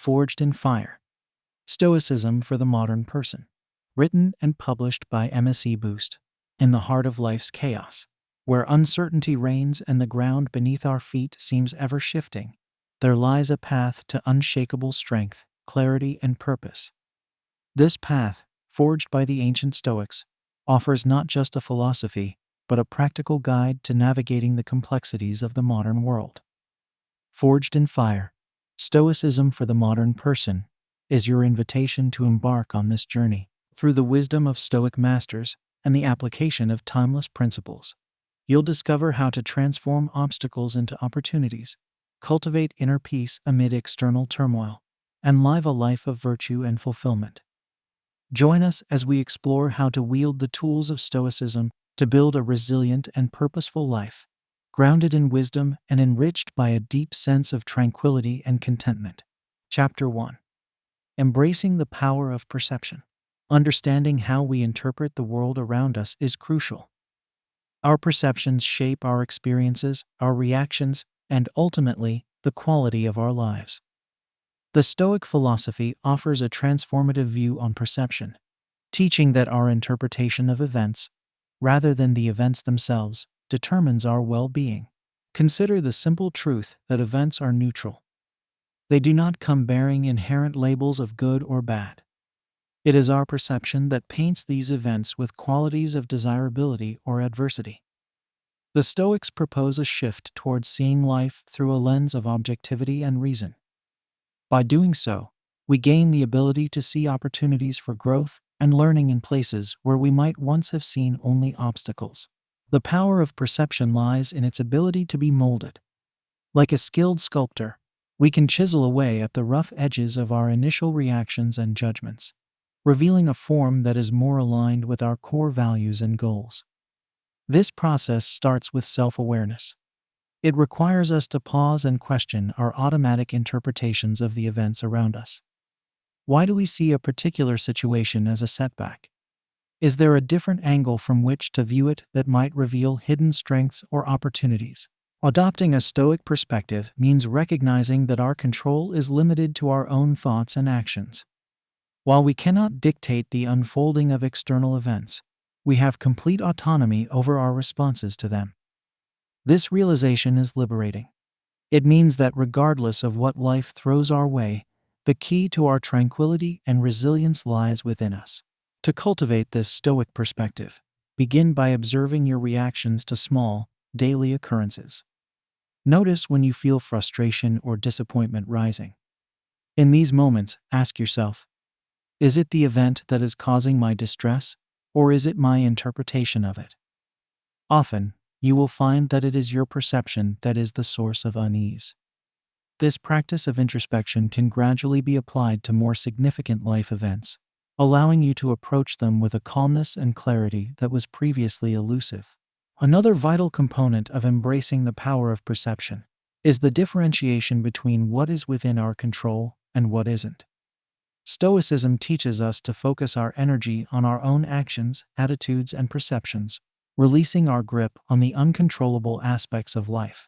Forged in Fire, Stoicism for the Modern Person, written and published by MSC Boost. In the heart of life's chaos, where uncertainty reigns and the ground beneath our feet seems ever shifting, there lies a path to unshakable strength, clarity, and purpose. This path, forged by the ancient Stoics, offers not just a philosophy, but a practical guide to navigating the complexities of the modern world. Forged in Fire, Stoicism for the Modern Person is your invitation to embark on this journey through the wisdom of Stoic masters and the application of timeless principles. You'll discover how to transform obstacles into opportunities, cultivate inner peace amid external turmoil, and live a life of virtue and fulfillment. Join us as we explore how to wield the tools of Stoicism to build a resilient and purposeful life, grounded in wisdom and enriched by a deep sense of tranquility and contentment. Chapter 1. Embracing the Power of Perception. Understanding how we interpret the world around us is crucial. Our perceptions shape our experiences, our reactions, and ultimately, the quality of our lives. The Stoic philosophy offers a transformative view on perception, teaching that our interpretation of events, rather than the events themselves, determines our well-being. Consider the simple truth that events are neutral. They do not come bearing inherent labels of good or bad. It is our perception that paints these events with qualities of desirability or adversity. The Stoics propose a shift towards seeing life through a lens of objectivity and reason. By doing so, we gain the ability to see opportunities for growth and learning in places where we might once have seen only obstacles. The power of perception lies in its ability to be molded. Like a skilled sculptor, we can chisel away at the rough edges of our initial reactions and judgments, revealing a form that is more aligned with our core values and goals. This process starts with self-awareness. It requires us to pause and question our automatic interpretations of the events around us. Why do we see a particular situation as a setback? Is there a different angle from which to view it that might reveal hidden strengths or opportunities? Adopting a Stoic perspective means recognizing that our control is limited to our own thoughts and actions. While we cannot dictate the unfolding of external events, we have complete autonomy over our responses to them. This realization is liberating. It means that regardless of what life throws our way, the key to our tranquility and resilience lies within us. To cultivate this Stoic perspective, begin by observing your reactions to small, daily occurrences. Notice when you feel frustration or disappointment rising. In these moments, ask yourself, is it the event that is causing my distress, or is it my interpretation of it? Often, you will find that it is your perception that is the source of unease. This practice of introspection can gradually be applied to more significant life events, allowing you to approach them with a calmness and clarity that was previously elusive. Another vital component of embracing the power of perception is the differentiation between what is within our control and what isn't. Stoicism teaches us to focus our energy on our own actions, attitudes, and perceptions, releasing our grip on the uncontrollable aspects of life.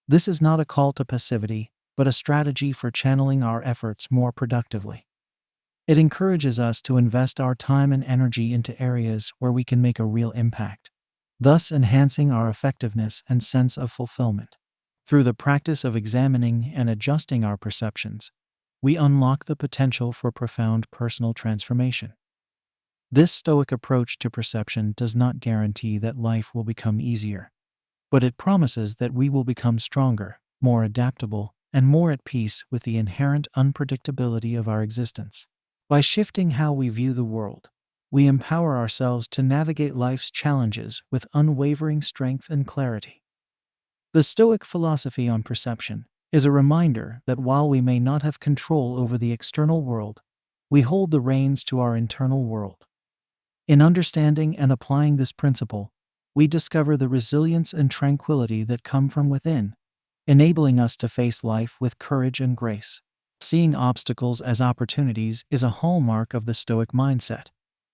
This is not a call to passivity, but a strategy for channeling our efforts more productively. It encourages us to invest our time and energy into areas where we can make a real impact, thus enhancing our effectiveness and sense of fulfillment. Through the practice of examining and adjusting our perceptions, we unlock the potential for profound personal transformation. This Stoic approach to perception does not guarantee that life will become easier, but it promises that we will become stronger, more adaptable, and more at peace with the inherent unpredictability of our existence. By shifting how we view the world, we empower ourselves to navigate life's challenges with unwavering strength and clarity. The Stoic philosophy on perception is a reminder that while we may not have control over the external world, we hold the reins to our internal world. In understanding and applying this principle, we discover the resilience and tranquility that come from within, enabling us to face life with courage and grace. Seeing obstacles as opportunities is a hallmark of the Stoic mindset,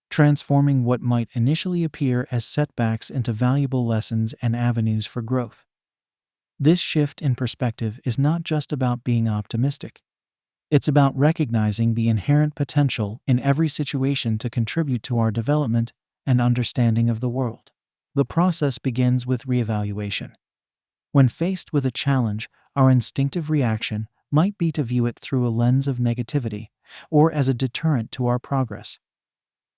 transforming what might initially appear as setbacks into valuable lessons and avenues for growth. This shift in perspective is not just about being optimistic. It's about recognizing the inherent potential in every situation to contribute to our development and understanding of the world. The process begins with reevaluation. When faced with a challenge, our instinctive reaction might be to view it through a lens of negativity or as a deterrent to our progress.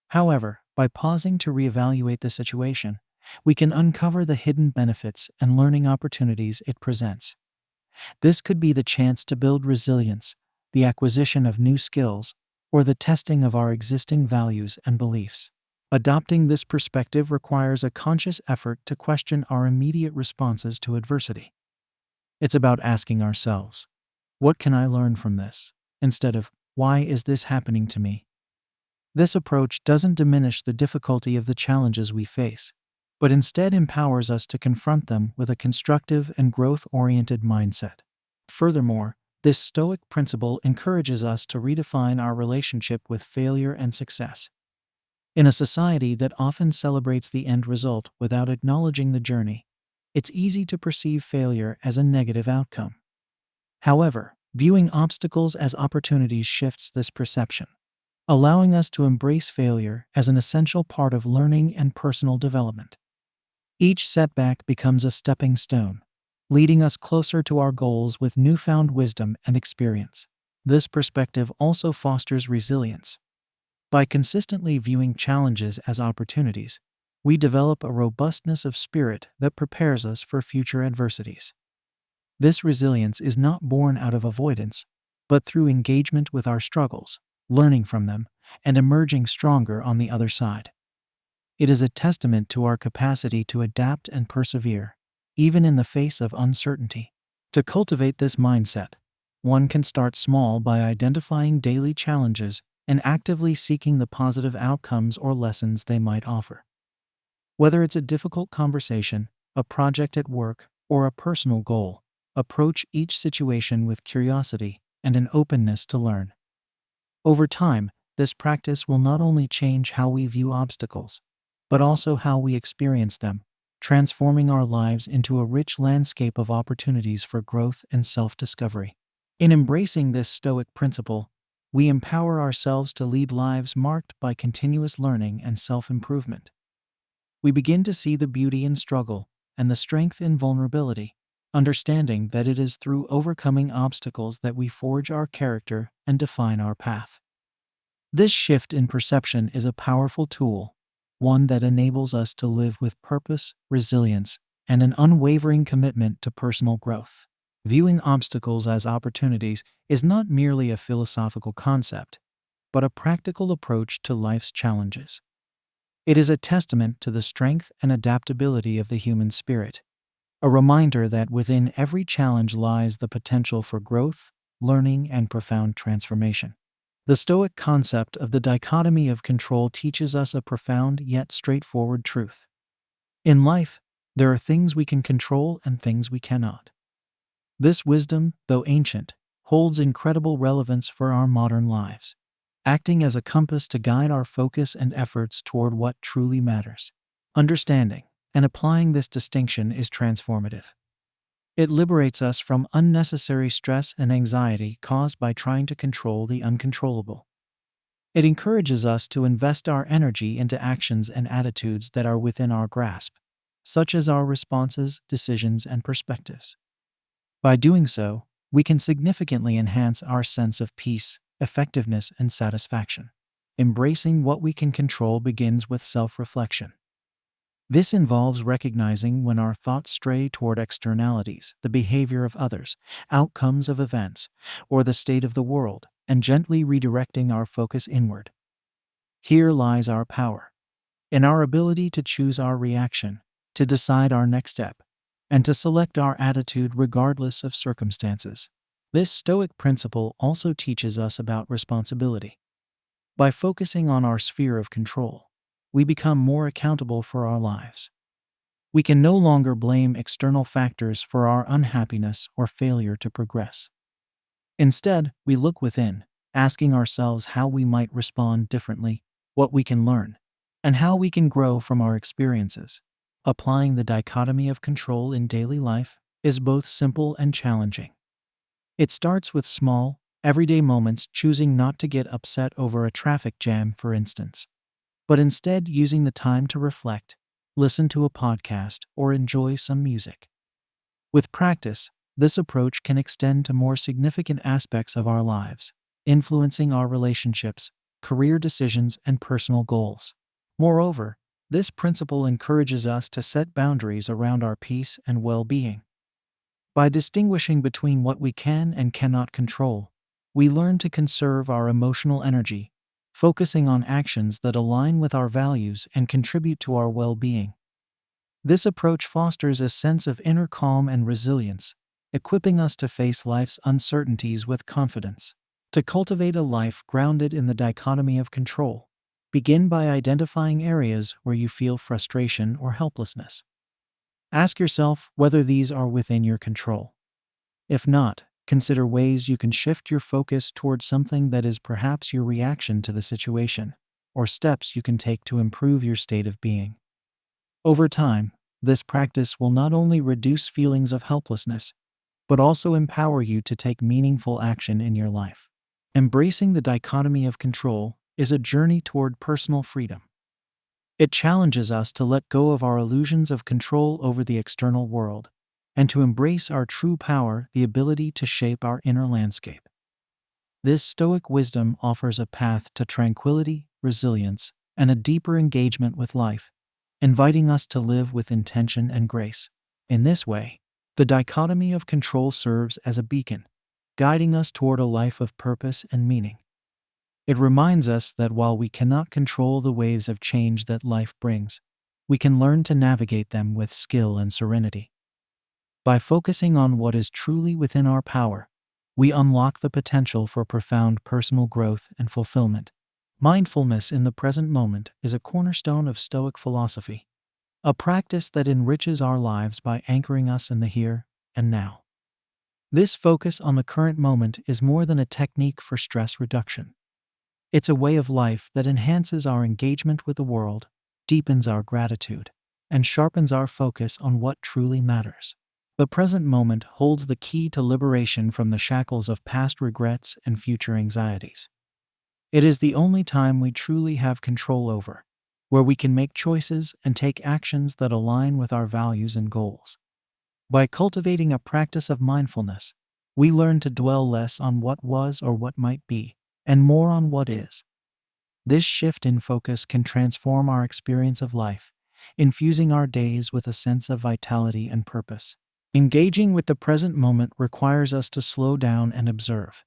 However, by pausing to reevaluate the situation, we can uncover the hidden benefits and learning opportunities it presents. This could be the chance to build resilience, the acquisition of new skills, or the testing of our existing values and beliefs. Adopting this perspective requires a conscious effort to question our immediate responses to adversity. It's about asking ourselves, what can I learn from this? Instead of, why is this happening to me? This approach doesn't diminish the difficulty of the challenges we face, but instead empowers us to confront them with a constructive and growth-oriented mindset. Furthermore, this Stoic principle encourages us to redefine our relationship with failure and success. In a society that often celebrates the end result without acknowledging the journey, it's easy to perceive failure as a negative outcome. However, viewing obstacles as opportunities shifts this perception, allowing us to embrace failure as an essential part of learning and personal development. Each setback becomes a stepping stone, leading us closer to our goals with newfound wisdom and experience. This perspective also fosters resilience. By consistently viewing challenges as opportunities, we develop a robustness of spirit that prepares us for future adversities. This resilience is not born out of avoidance, but through engagement with our struggles, learning from them, and emerging stronger on the other side. It is a testament to our capacity to adapt and persevere, even in the face of uncertainty. To cultivate this mindset, one can start small by identifying daily challenges and actively seeking the positive outcomes or lessons they might offer. Whether it's a difficult conversation, a project at work, or a personal goal, approach each situation with curiosity and an openness to learn. Over time, this practice will not only change how we view obstacles, but also how we experience them, transforming our lives into a rich landscape of opportunities for growth and self-discovery. In embracing this Stoic principle, we empower ourselves to lead lives marked by continuous learning and self-improvement. We begin to see the beauty in struggle and the strength in vulnerability, understanding that it is through overcoming obstacles that we forge our character and define our path. This shift in perception is a powerful tool, one that enables us to live with purpose, resilience, and an unwavering commitment to personal growth. Viewing obstacles as opportunities is not merely a philosophical concept, but a practical approach to life's challenges. It is a testament to the strength and adaptability of the human spirit, a reminder that within every challenge lies the potential for growth, learning, and profound transformation. The Stoic concept of the dichotomy of control teaches us a profound yet straightforward truth. In life, there are things we can control and things we cannot. This wisdom, though ancient, holds incredible relevance for our modern lives, acting as a compass to guide our focus and efforts toward what truly matters. Understanding and applying this distinction is transformative. It liberates us from unnecessary stress and anxiety caused by trying to control the uncontrollable. It encourages us to invest our energy into actions and attitudes that are within our grasp, such as our responses, decisions, and perspectives. By doing so, we can significantly enhance our sense of peace, effectiveness, and satisfaction. Embracing what we can control begins with self-reflection. This involves recognizing when our thoughts stray toward externalities, the behavior of others, outcomes of events, or the state of the world, and gently redirecting our focus inward. Here lies our power, in our ability to choose our reaction, to decide our next step, and to select our attitude regardless of circumstances. This Stoic principle also teaches us about responsibility. By focusing on our sphere of control, we become more accountable for our lives. We can no longer blame external factors for our unhappiness or failure to progress. Instead, we look within, asking ourselves how we might respond differently, what we can learn, and how we can grow from our experiences. Applying the dichotomy of control in daily life is both simple and challenging. It starts with small, Everyday moments, choosing not to get upset over a traffic jam, for instance, but instead using the time to reflect, listen to a podcast, or enjoy some music. With practice, this approach can extend to more significant aspects of our lives, influencing our relationships, career decisions, and personal goals. Moreover, this principle encourages us to set boundaries around our peace and well-being. By distinguishing between what we can and cannot control, we learn to conserve our emotional energy, focusing on actions that align with our values and contribute to our well-being. This approach fosters a sense of inner calm and resilience, equipping us to face life's uncertainties with confidence. To cultivate a life grounded in the dichotomy of control, begin by identifying areas where you feel frustration or helplessness. Ask yourself whether these are within your control. If not, consider ways you can shift your focus towards something that is perhaps your reaction to the situation, or steps you can take to improve your state of being. Over time, this practice will not only reduce feelings of helplessness, but also empower you to take meaningful action in your life. Embracing the dichotomy of control is a journey toward personal freedom. It challenges us to let go of our illusions of control over the external world, and to embrace our true power, the ability to shape our inner landscape. This Stoic wisdom offers a path to tranquility, resilience, and a deeper engagement with life, inviting us to live with intention and grace. In this way, the dichotomy of control serves as a beacon, guiding us toward a life of purpose and meaning. It reminds us that while we cannot control the waves of change that life brings, we can learn to navigate them with skill and serenity. By focusing on what is truly within our power, we unlock the potential for profound personal growth and fulfillment. Mindfulness in the present moment is a cornerstone of Stoic philosophy, a practice that enriches our lives by anchoring us in the here and now. This focus on the current moment is more than a technique for stress reduction. It's a way of life that enhances our engagement with the world, deepens our gratitude, and sharpens our focus on what truly matters. The present moment holds the key to liberation from the shackles of past regrets and future anxieties. It is the only time we truly have control over, where we can make choices and take actions that align with our values and goals. By cultivating a practice of mindfulness, we learn to dwell less on what was or what might be, and more on what is. This shift in focus can transform our experience of life, infusing our days with a sense of vitality and purpose. Engaging with the present moment requires us to slow down and observe.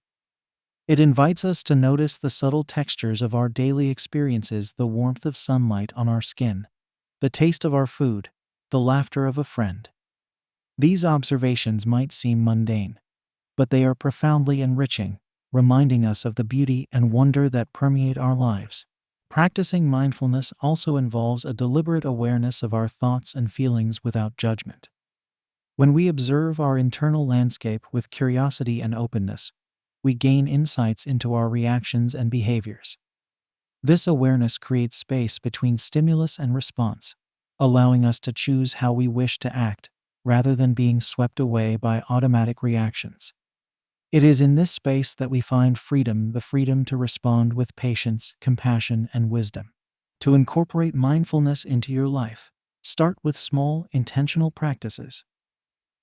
It invites us to notice the subtle textures of our daily experiences, the warmth of sunlight on our skin, the taste of our food, the laughter of a friend. These observations might seem mundane, but they are profoundly enriching, reminding us of the beauty and wonder that permeate our lives. Practicing mindfulness also involves a deliberate awareness of our thoughts and feelings without judgment. When we observe our internal landscape with curiosity and openness, we gain insights into our reactions and behaviors. This awareness creates space between stimulus and response, allowing us to choose how we wish to act, rather than being swept away by automatic reactions. It is in this space that we find freedom, the freedom to respond with patience, compassion, and wisdom. To incorporate mindfulness into your life, start with small, intentional practices.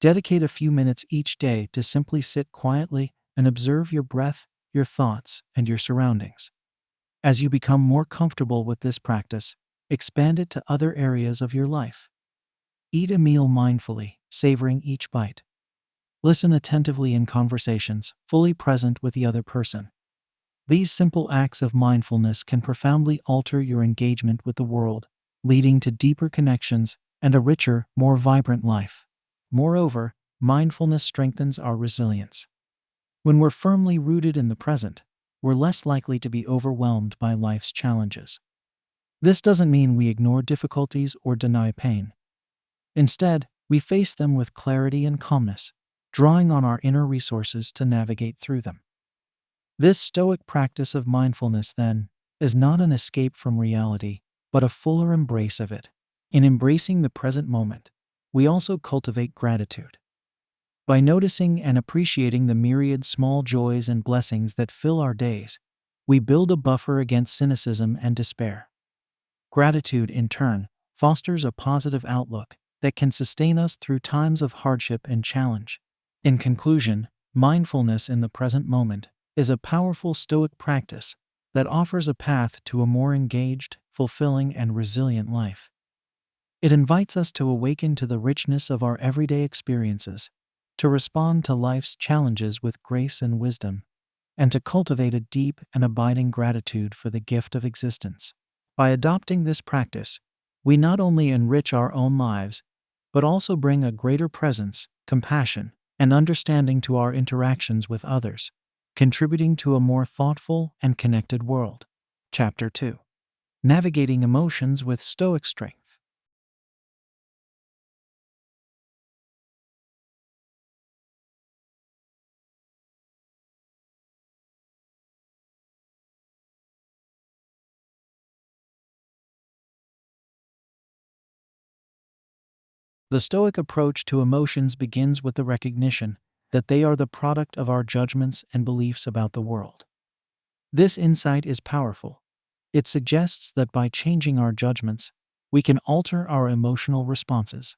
Dedicate a few minutes each day to simply sit quietly and observe your breath, your thoughts, and your surroundings. As you become more comfortable with this practice, expand it to other areas of your life. Eat a meal mindfully, savoring each bite. Listen attentively in conversations, fully present with the other person. These simple acts of mindfulness can profoundly alter your engagement with the world, leading to deeper connections and a richer, more vibrant life. Moreover, mindfulness strengthens our resilience. When we're firmly rooted in the present, we're less likely to be overwhelmed by life's challenges. This doesn't mean we ignore difficulties or deny pain. Instead, we face them with clarity and calmness, drawing on our inner resources to navigate through them. This Stoic practice of mindfulness, then, is not an escape from reality, but a fuller embrace of it. In embracing the present moment, we also cultivate gratitude. By noticing and appreciating the myriad small joys and blessings that fill our days, we build a buffer against cynicism and despair. Gratitude, in turn, fosters a positive outlook that can sustain us through times of hardship and challenge. In conclusion, mindfulness in the present moment is a powerful Stoic practice that offers a path to a more engaged, fulfilling, and resilient life. It invites us to awaken to the richness of our everyday experiences, to respond to life's challenges with grace and wisdom, and to cultivate a deep and abiding gratitude for the gift of existence. By adopting this practice, we not only enrich our own lives, but also bring a greater presence, compassion, and understanding to our interactions with others, contributing to a more thoughtful and connected world. Chapter 2. Navigating Emotions with Stoic Strength. The Stoic approach to emotions begins with the recognition that they are the product of our judgments and beliefs about the world. This insight is powerful. It suggests that by changing our judgments, we can alter our emotional responses.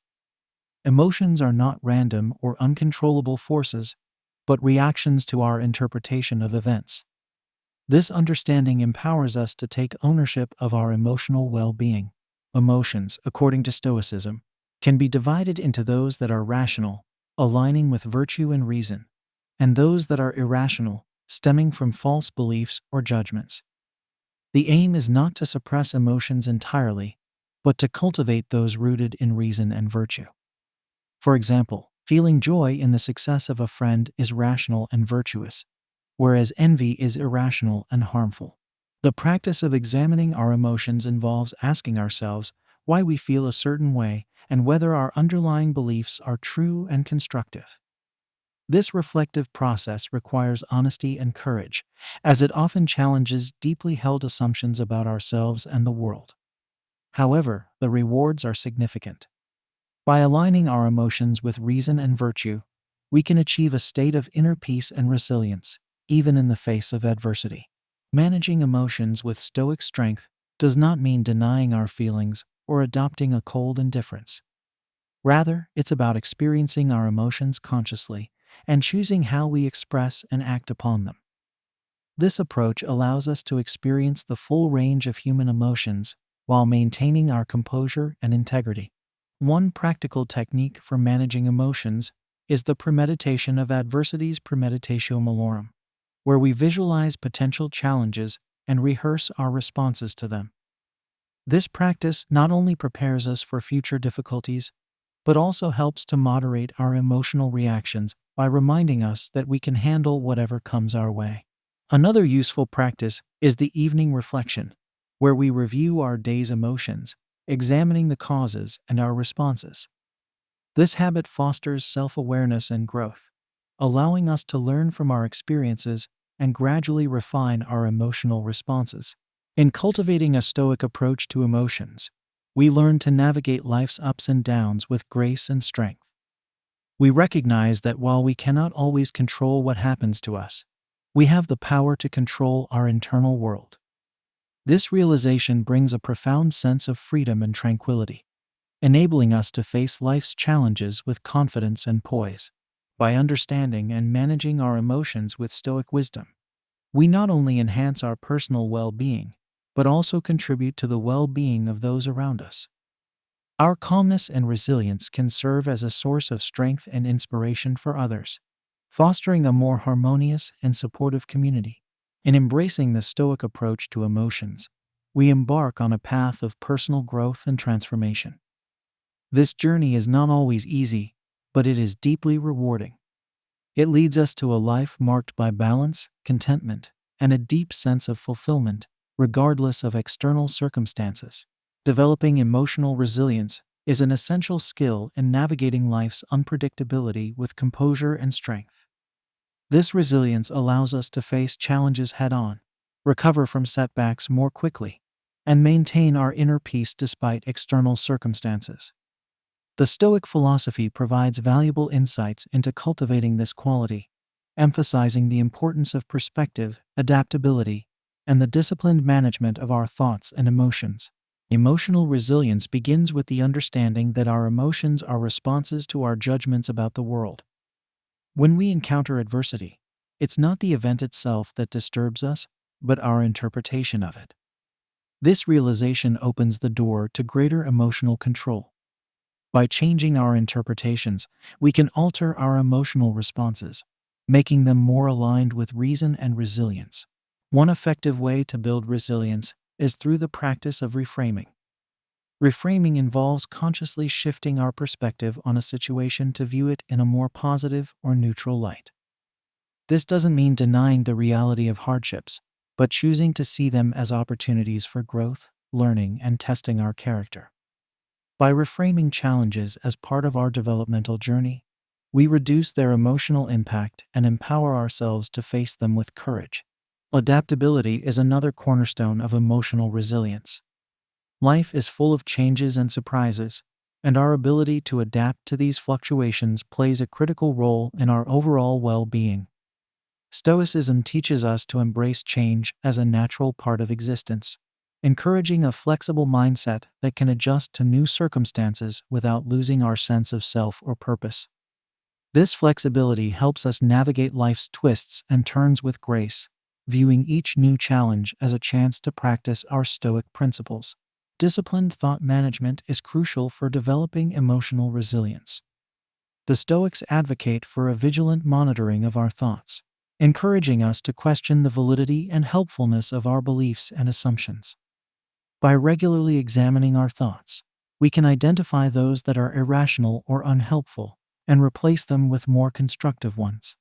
Emotions are not random or uncontrollable forces, but reactions to our interpretation of events. This understanding empowers us to take ownership of our emotional well-being. Emotions, according to Stoicism, can be divided into those that are rational, aligning with virtue and reason, and those that are irrational, stemming from false beliefs or judgments. The aim is not to suppress emotions entirely, but to cultivate those rooted in reason and virtue. For example, feeling joy in the success of a friend is rational and virtuous, whereas envy is irrational and harmful. The practice of examining our emotions involves asking ourselves why we feel a certain way and whether our underlying beliefs are true and constructive. This reflective process requires honesty and courage, as it often challenges deeply held assumptions about ourselves and the world. However, the rewards are significant. By aligning our emotions with reason and virtue, we can achieve a state of inner peace and resilience, even in the face of adversity. Managing emotions with Stoic strength does not mean denying our feelings or adopting a cold indifference. Rather, it's about experiencing our emotions consciously and choosing how we express and act upon them. This approach allows us to experience the full range of human emotions while maintaining our composure and integrity. One practical technique for managing emotions is the premeditation of adversities, premeditatio malorum, where we visualize potential challenges and rehearse our responses to them. This practice not only prepares us for future difficulties, but also helps to moderate our emotional reactions by reminding us that we can handle whatever comes our way. Another useful practice is the evening reflection, where we review our day's emotions, examining the causes and our responses. This habit fosters self-awareness and growth, allowing us to learn from our experiences and gradually refine our emotional responses. In cultivating a Stoic approach to emotions, we learn to navigate life's ups and downs with grace and strength. We recognize that while we cannot always control what happens to us, we have the power to control our internal world. This realization brings a profound sense of freedom and tranquility, enabling us to face life's challenges with confidence and poise. By understanding and managing our emotions with Stoic wisdom, we not only enhance our personal well-being, but also contribute to the well-being of those around us. Our calmness and resilience can serve as a source of strength and inspiration for others, fostering a more harmonious and supportive community. In embracing the Stoic approach to emotions, we embark on a path of personal growth and transformation. This journey is not always easy, but it is deeply rewarding. It leads us to a life marked by balance, contentment, and a deep sense of fulfillment, regardless of external circumstances. Developing emotional resilience is an essential skill in navigating life's unpredictability with composure and strength. This resilience allows us to face challenges head-on, recover from setbacks more quickly, and maintain our inner peace despite external circumstances. The Stoic philosophy provides valuable insights into cultivating this quality, emphasizing the importance of perspective, adaptability, and the disciplined management of our thoughts and emotions. Emotional resilience begins with the understanding that our emotions are responses to our judgments about the world. When we encounter adversity, it's not the event itself that disturbs us, but our interpretation of it. This realization opens the door to greater emotional control. By changing our interpretations, we can alter our emotional responses, making them more aligned with reason and resilience. One effective way to build resilience is through the practice of reframing. Reframing involves consciously shifting our perspective on a situation to view it in a more positive or neutral light. This doesn't mean denying the reality of hardships, but choosing to see them as opportunities for growth, learning, and testing our character. By reframing challenges as part of our developmental journey, we reduce their emotional impact and empower ourselves to face them with courage. Adaptability is another cornerstone of emotional resilience. Life is full of changes and surprises, and our ability to adapt to these fluctuations plays a critical role in our overall well-being. Stoicism teaches us to embrace change as a natural part of existence, encouraging a flexible mindset that can adjust to new circumstances without losing our sense of self or purpose. This flexibility helps us navigate life's twists and turns with grace, viewing each new challenge as a chance to practice our Stoic principles. Disciplined thought management is crucial for developing emotional resilience. The Stoics advocate for a vigilant monitoring of our thoughts, encouraging us to question the validity and helpfulness of our beliefs and assumptions. By regularly examining our thoughts, we can identify those that are irrational or unhelpful and replace them with more constructive ones.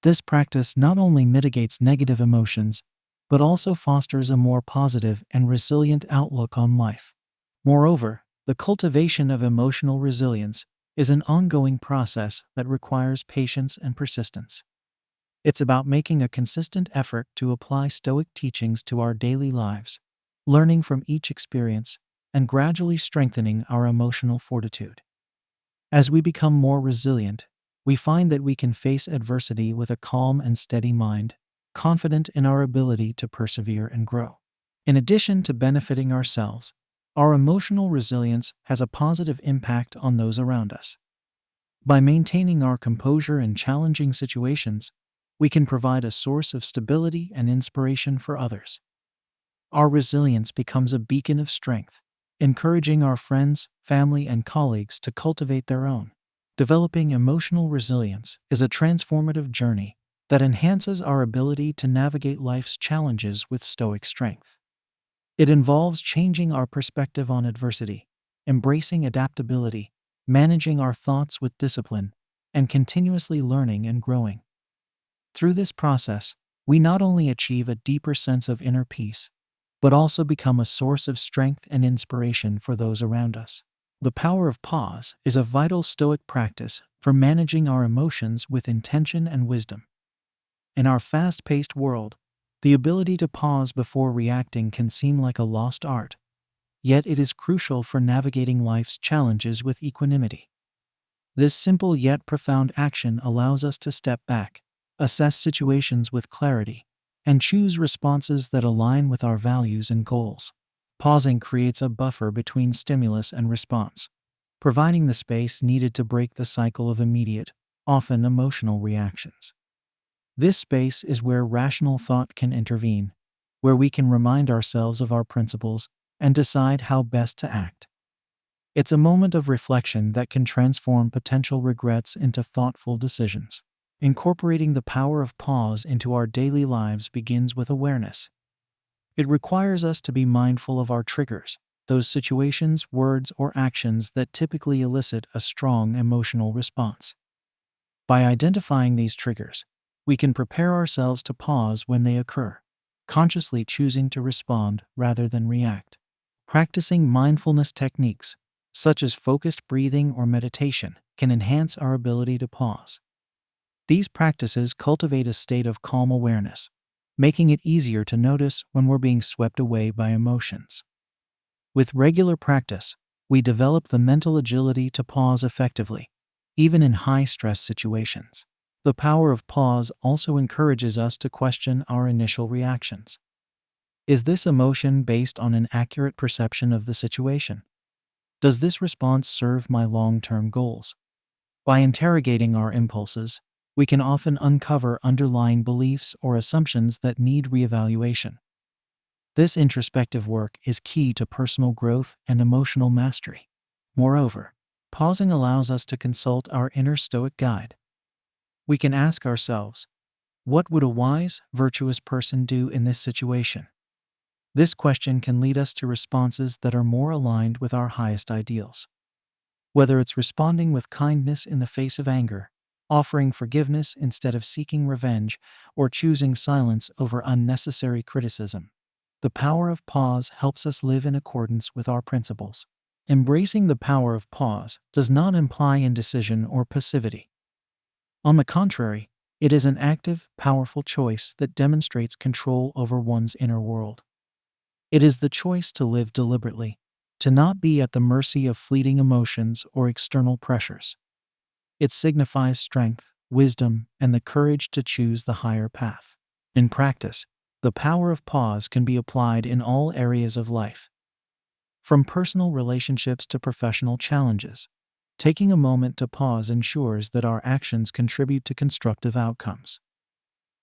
This practice not only mitigates negative emotions, but also fosters a more positive and resilient outlook on life. Moreover, the cultivation of emotional resilience is an ongoing process that requires patience and persistence. It's about making a consistent effort to apply Stoic teachings to our daily lives, learning from each experience, and gradually strengthening our emotional fortitude. As we become more resilient, we find that we can face adversity with a calm and steady mind, confident in our ability to persevere and grow. In addition to benefiting ourselves, our emotional resilience has a positive impact on those around us. By maintaining our composure in challenging situations, we can provide a source of stability and inspiration for others. Our resilience becomes a beacon of strength, encouraging our friends, family, and colleagues to cultivate their own. Developing emotional resilience is a transformative journey that enhances our ability to navigate life's challenges with Stoic strength. It involves changing our perspective on adversity, embracing adaptability, managing our thoughts with discipline, and continuously learning and growing. Through this process, we not only achieve a deeper sense of inner peace, but also become a source of strength and inspiration for those around us. The power of pause is a vital Stoic practice for managing our emotions with intention and wisdom. In our fast-paced world, the ability to pause before reacting can seem like a lost art, yet it is crucial for navigating life's challenges with equanimity. This simple yet profound action allows us to step back, assess situations with clarity, and choose responses that align with our values and goals. Pausing creates a buffer between stimulus and response, providing the space needed to break the cycle of immediate, often emotional reactions. This space is where rational thought can intervene, where we can remind ourselves of our principles and decide how best to act. It's a moment of reflection that can transform potential regrets into thoughtful decisions. Incorporating the power of pause into our daily lives begins with awareness. It requires us to be mindful of our triggers, those situations, words, or actions that typically elicit a strong emotional response. By identifying these triggers, we can prepare ourselves to pause when they occur, consciously choosing to respond rather than react. Practicing mindfulness techniques, such as focused breathing or meditation, can enhance our ability to pause. These practices cultivate a state of calm awareness, making it easier to notice when we're being swept away by emotions. With regular practice, we develop the mental agility to pause effectively, even in high-stress situations. The power of pause also encourages us to question our initial reactions. Is this emotion based on an accurate perception of the situation? Does this response serve my long-term goals? By interrogating our impulses, we can often uncover underlying beliefs or assumptions that need reevaluation. This introspective work is key to personal growth and emotional mastery. Moreover, pausing allows us to consult our inner Stoic guide. We can ask ourselves, what would a wise, virtuous person do in this situation? This question can lead us to responses that are more aligned with our highest ideals. Whether it's responding with kindness in the face of anger, offering forgiveness instead of seeking revenge, or choosing silence over unnecessary criticism, the power of pause helps us live in accordance with our principles. Embracing the power of pause does not imply indecision or passivity. On the contrary, it is an active, powerful choice that demonstrates control over one's inner world. It is the choice to live deliberately, to not be at the mercy of fleeting emotions or external pressures. It signifies strength, wisdom, and the courage to choose the higher path. In practice, the power of pause can be applied in all areas of life. From personal relationships to professional challenges, taking a moment to pause ensures that our actions contribute to constructive outcomes.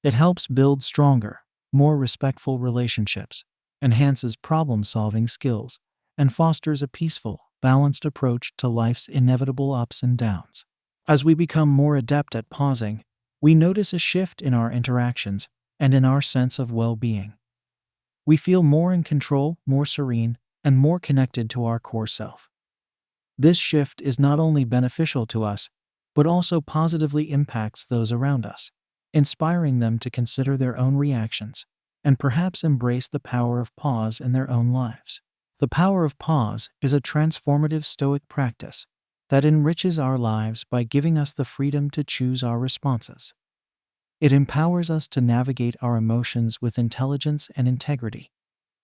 It helps build stronger, more respectful relationships, enhances problem-solving skills, and fosters a peaceful, balanced approach to life's inevitable ups and downs. As we become more adept at pausing, we notice a shift in our interactions and in our sense of well-being. We feel more in control, more serene, and more connected to our core self. This shift is not only beneficial to us, but also positively impacts those around us, inspiring them to consider their own reactions and perhaps embrace the power of pause in their own lives. The power of pause is a transformative Stoic practice that enriches our lives by giving us the freedom to choose our responses. It empowers us to navigate our emotions with intelligence and integrity,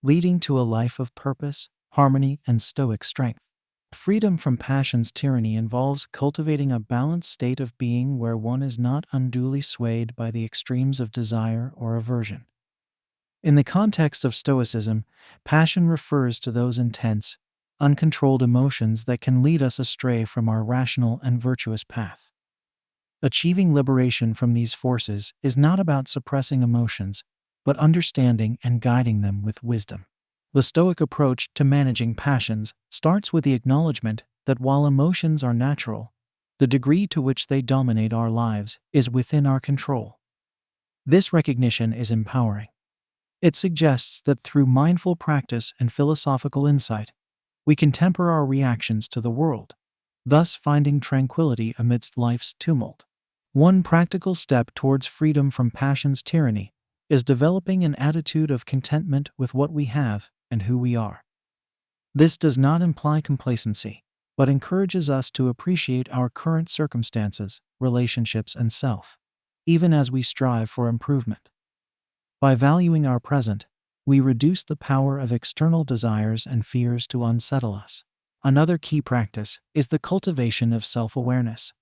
leading to a life of purpose, harmony, and Stoic strength. Freedom from passion's tyranny involves cultivating a balanced state of being where one is not unduly swayed by the extremes of desire or aversion. In the context of Stoicism, passion refers to those intense, uncontrolled emotions that can lead us astray from our rational and virtuous path. Achieving liberation from these forces is not about suppressing emotions, but understanding and guiding them with wisdom. The Stoic approach to managing passions starts with the acknowledgement that while emotions are natural, the degree to which they dominate our lives is within our control. This recognition is empowering. It suggests that through mindful practice and philosophical insight, we can temper our reactions to the world, thus finding tranquility amidst life's tumult. One practical step towards freedom from passion's tyranny is developing an attitude of contentment with what we have and who we are. This does not imply complacency, but encourages us to appreciate our current circumstances, relationships, and self, even as we strive for improvement. By valuing our present, we reduce the power of external desires and fears to unsettle us. Another key practice is the cultivation of self-awareness.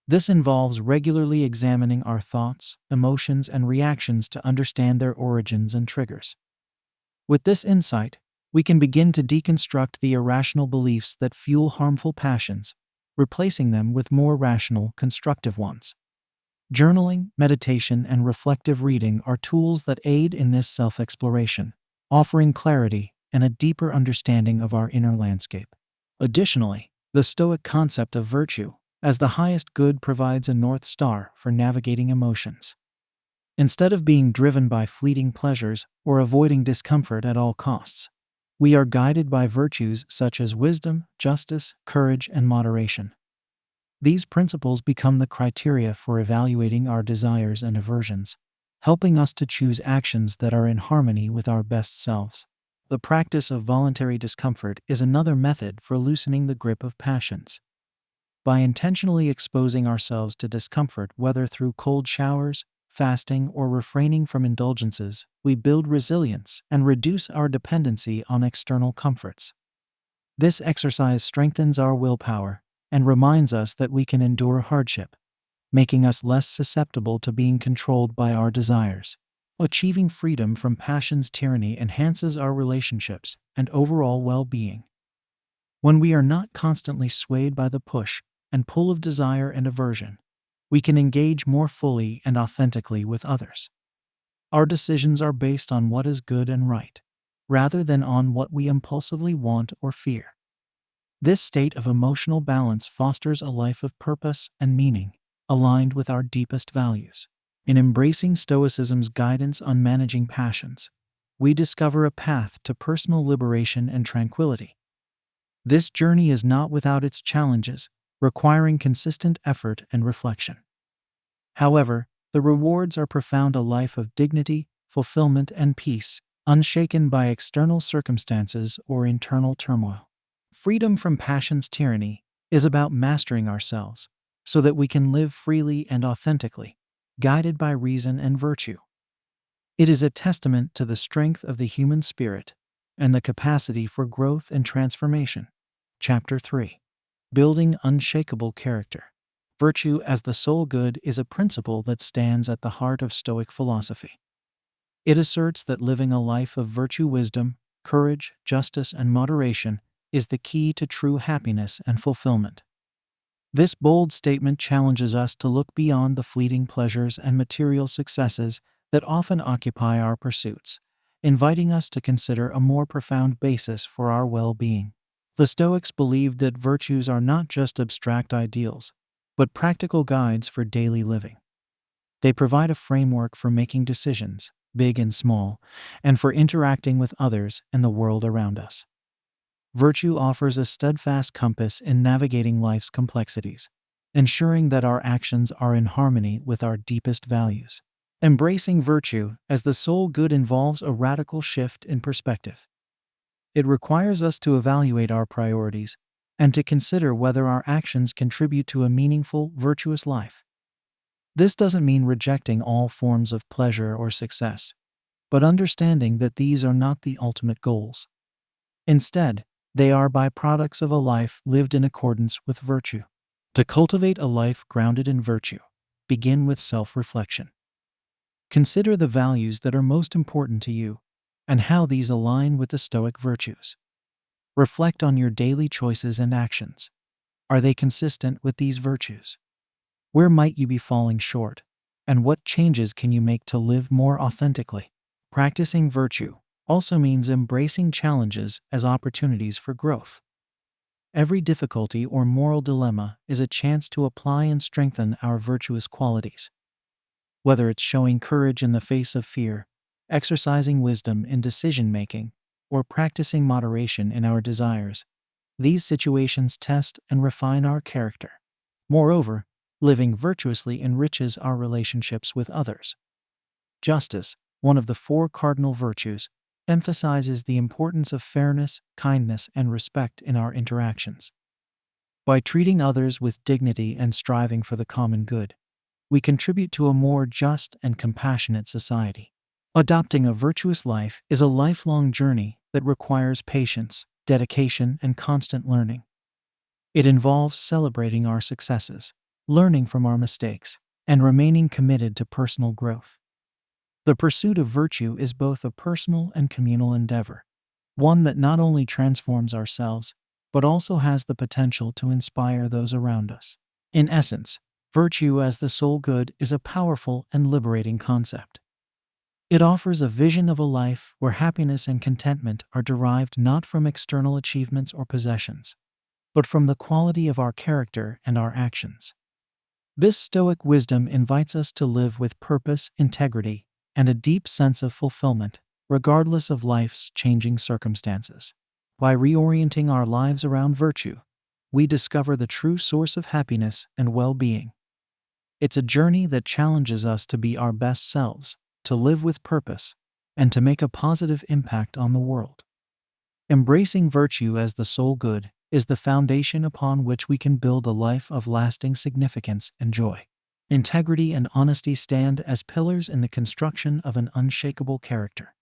This involves regularly examining our thoughts, emotions, and reactions to understand their origins and triggers. With this insight, we can begin to deconstruct the irrational beliefs that fuel harmful passions, replacing them with more rational, constructive ones. Journaling, meditation, and reflective reading are tools that aid in this self-exploration, offering clarity and a deeper understanding of our inner landscape. Additionally, the Stoic concept of virtue as the highest good provides a North Star for navigating emotions. Instead of being driven by fleeting pleasures or avoiding discomfort at all costs, we are guided by virtues such as wisdom, justice, courage, and moderation. These principles become the criteria for evaluating our desires and aversions, helping us to choose actions that are in harmony with our best selves. The practice of voluntary discomfort is another method for loosening the grip of passions. By intentionally exposing ourselves to discomfort, whether through cold showers, fasting, or refraining from indulgences, we build resilience and reduce our dependency on external comforts. This exercise strengthens our willpower and reminds us that we can endure hardship, making us less susceptible to being controlled by our desires. Achieving freedom from passion's tyranny enhances our relationships and overall well-being. When we are not constantly swayed by the push and pull of desire and aversion, we can engage more fully and authentically with others. Our decisions are based on what is good and right, rather than on what we impulsively want or fear. This state of emotional balance fosters a life of purpose and meaning, aligned with our deepest values. In embracing Stoicism's guidance on managing passions, we discover a path to personal liberation and tranquility. This journey is not without its challenges, requiring consistent effort and reflection. However, the rewards are profound: a life of dignity, fulfillment, and peace, unshaken by external circumstances or internal turmoil. Freedom from passion's tyranny is about mastering ourselves so that we can live freely and authentically, guided by reason and virtue. It is a testament to the strength of the human spirit and the capacity for growth and transformation. Chapter 3. Building unshakable character. Virtue as the sole good is a principle that stands at the heart of Stoic philosophy. It asserts that living a life of virtue, wisdom, courage, justice, and moderation is the key to true happiness and fulfillment. This bold statement challenges us to look beyond the fleeting pleasures and material successes that often occupy our pursuits, inviting us to consider a more profound basis for our well-being. The Stoics believed that virtues are not just abstract ideals, but practical guides for daily living. They provide a framework for making decisions, big and small, and for interacting with others and the world around us. Virtue offers a steadfast compass in navigating life's complexities, ensuring that our actions are in harmony with our deepest values. Embracing virtue as the sole good involves a radical shift in perspective. It requires us to evaluate our priorities and to consider whether our actions contribute to a meaningful, virtuous life. This doesn't mean rejecting all forms of pleasure or success, but understanding that these are not the ultimate goals. Instead, they are byproducts of a life lived in accordance with virtue. To cultivate a life grounded in virtue, begin with self-reflection. Consider the values that are most important to you and how these align with the Stoic virtues. Reflect on your daily choices and actions. Are they consistent with these virtues? Where might you be falling short, and what changes can you make to live more authentically? Practicing virtue also means embracing challenges as opportunities for growth. Every difficulty or moral dilemma is a chance to apply and strengthen our virtuous qualities. Whether it's showing courage in the face of fear, exercising wisdom in decision-making, or practicing moderation in our desires, these situations test and refine our character. Moreover, living virtuously enriches our relationships with others. Justice, one of the four cardinal virtues, emphasizes the importance of fairness, kindness, and respect in our interactions. By treating others with dignity and striving for the common good, we contribute to a more just and compassionate society. Adopting a virtuous life is a lifelong journey that requires patience, dedication, and constant learning. It involves celebrating our successes, learning from our mistakes, and remaining committed to personal growth. The pursuit of virtue is both a personal and communal endeavor, one that not only transforms ourselves, but also has the potential to inspire those around us. In essence, virtue as the sole good is a powerful and liberating concept. It offers a vision of a life where happiness and contentment are derived not from external achievements or possessions, but from the quality of our character and our actions. This Stoic wisdom invites us to live with purpose, integrity, and a deep sense of fulfillment, regardless of life's changing circumstances. By reorienting our lives around virtue, we discover the true source of happiness and well-being. It's a journey that challenges us to be our best selves, to live with purpose, and to make a positive impact on the world. Embracing virtue as the sole good is the foundation upon which we can build a life of lasting significance and joy. Integrity and honesty stand as pillars in the construction of an unshakable character.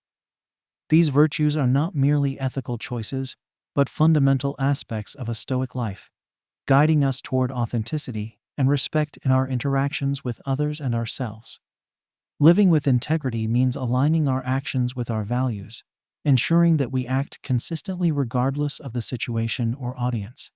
These virtues are not merely ethical choices, but fundamental aspects of a Stoic life, guiding us toward authenticity and respect in our interactions with others and ourselves. Living with integrity means aligning our actions with our values, ensuring that we act consistently regardless of the situation or audience.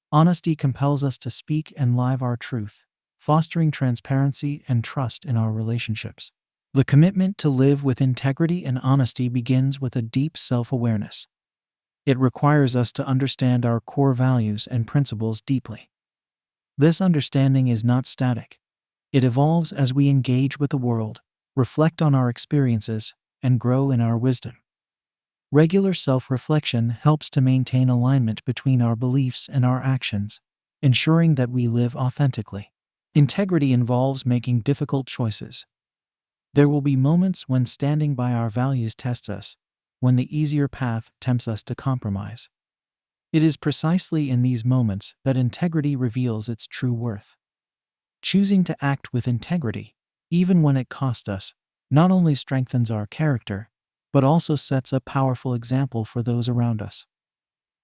Honesty compels us to speak and live our truth, fostering transparency and trust in our relationships. The commitment to live with integrity and honesty begins with a deep self-awareness. It requires us to understand our core values and principles deeply. This understanding is not static. It evolves as we engage with the world, reflect on our experiences, and grow in our wisdom. Regular self-reflection helps to maintain alignment between our beliefs and our actions, ensuring that we live authentically. Integrity involves making difficult choices. There will be moments when standing by our values tests us, when the easier path tempts us to compromise. It is precisely in these moments that integrity reveals its true worth. Choosing to act with integrity, even when it costs us, not only strengthens our character, but also sets a powerful example for those around us.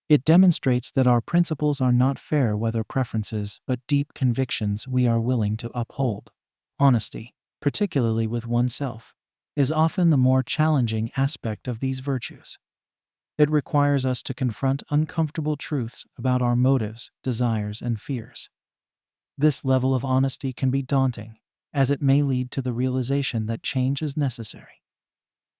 It demonstrates that our principles are not fair-weather preferences but deep convictions we are willing to uphold. Honesty, particularly with oneself, is often the more challenging aspect of these virtues. It requires us to confront uncomfortable truths about our motives, desires, and fears. This level of honesty can be daunting, as it may lead to the realization that change is necessary.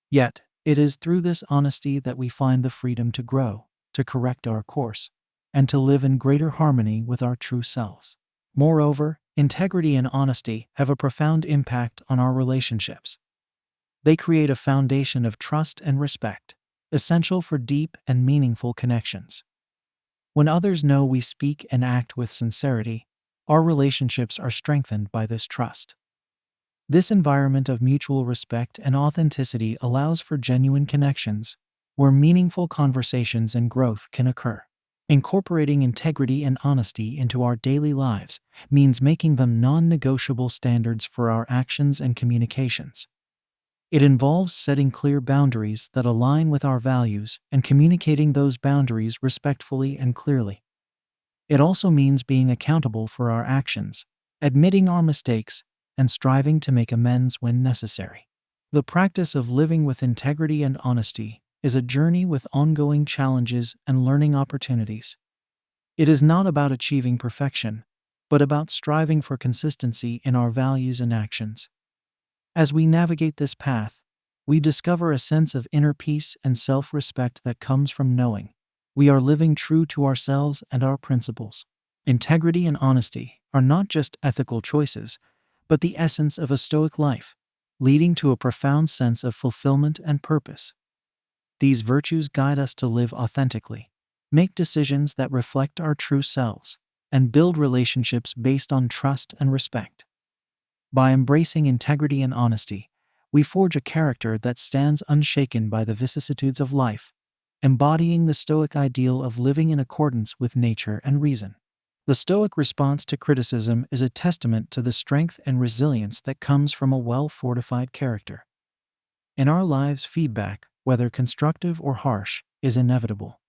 Yet, it is through this honesty that we find the freedom to grow, to correct our course, and to live in greater harmony with our true selves. Moreover, integrity and honesty have a profound impact on our relationships. They create a foundation of trust and respect, essential for deep and meaningful connections. When others know we speak and act with sincerity, our relationships are strengthened by this trust. This environment of mutual respect and authenticity allows for genuine connections, where meaningful conversations and growth can occur. Incorporating integrity and honesty into our daily lives means making them non-negotiable standards for our actions and communications. It involves setting clear boundaries that align with our values and communicating those boundaries respectfully and clearly. It also means being accountable for our actions, admitting our mistakes, and striving to make amends when necessary. The practice of living with integrity and honesty is a journey with ongoing challenges and learning opportunities. It is not about achieving perfection, but about striving for consistency in our values and actions. As we navigate this path, we discover a sense of inner peace and self-respect that comes from knowing we are living true to ourselves and our principles. Integrity and honesty are not just ethical choices, but the essence of a Stoic life, leading to a profound sense of fulfillment and purpose. These virtues guide us to live authentically, make decisions that reflect our true selves, and build relationships based on trust and respect. By embracing integrity and honesty, we forge a character that stands unshaken by the vicissitudes of life, embodying the Stoic ideal of living in accordance with nature and reason. The Stoic response to criticism is a testament to the strength and resilience that comes from a well-fortified character. In our lives, feedback, whether constructive or harsh, is inevitable.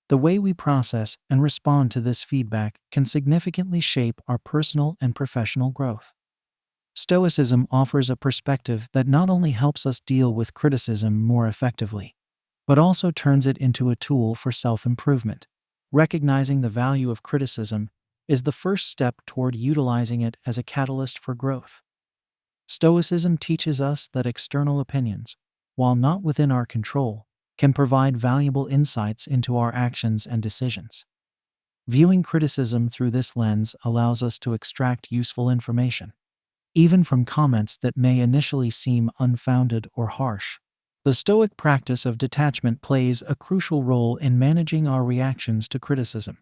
The way we process and respond to this feedback can significantly shape our personal and professional growth. Stoicism offers a perspective that not only helps us deal with criticism more effectively, but also turns it into a tool for self-improvement. Recognizing the value of criticism is the first step toward utilizing it as a catalyst for growth. Stoicism teaches us that external opinions, while not within our control, can provide valuable insights into our actions and decisions. Viewing criticism through this lens allows us to extract useful information, even from comments that may initially seem unfounded or harsh. The Stoic practice of detachment plays a crucial role in managing our reactions to criticism.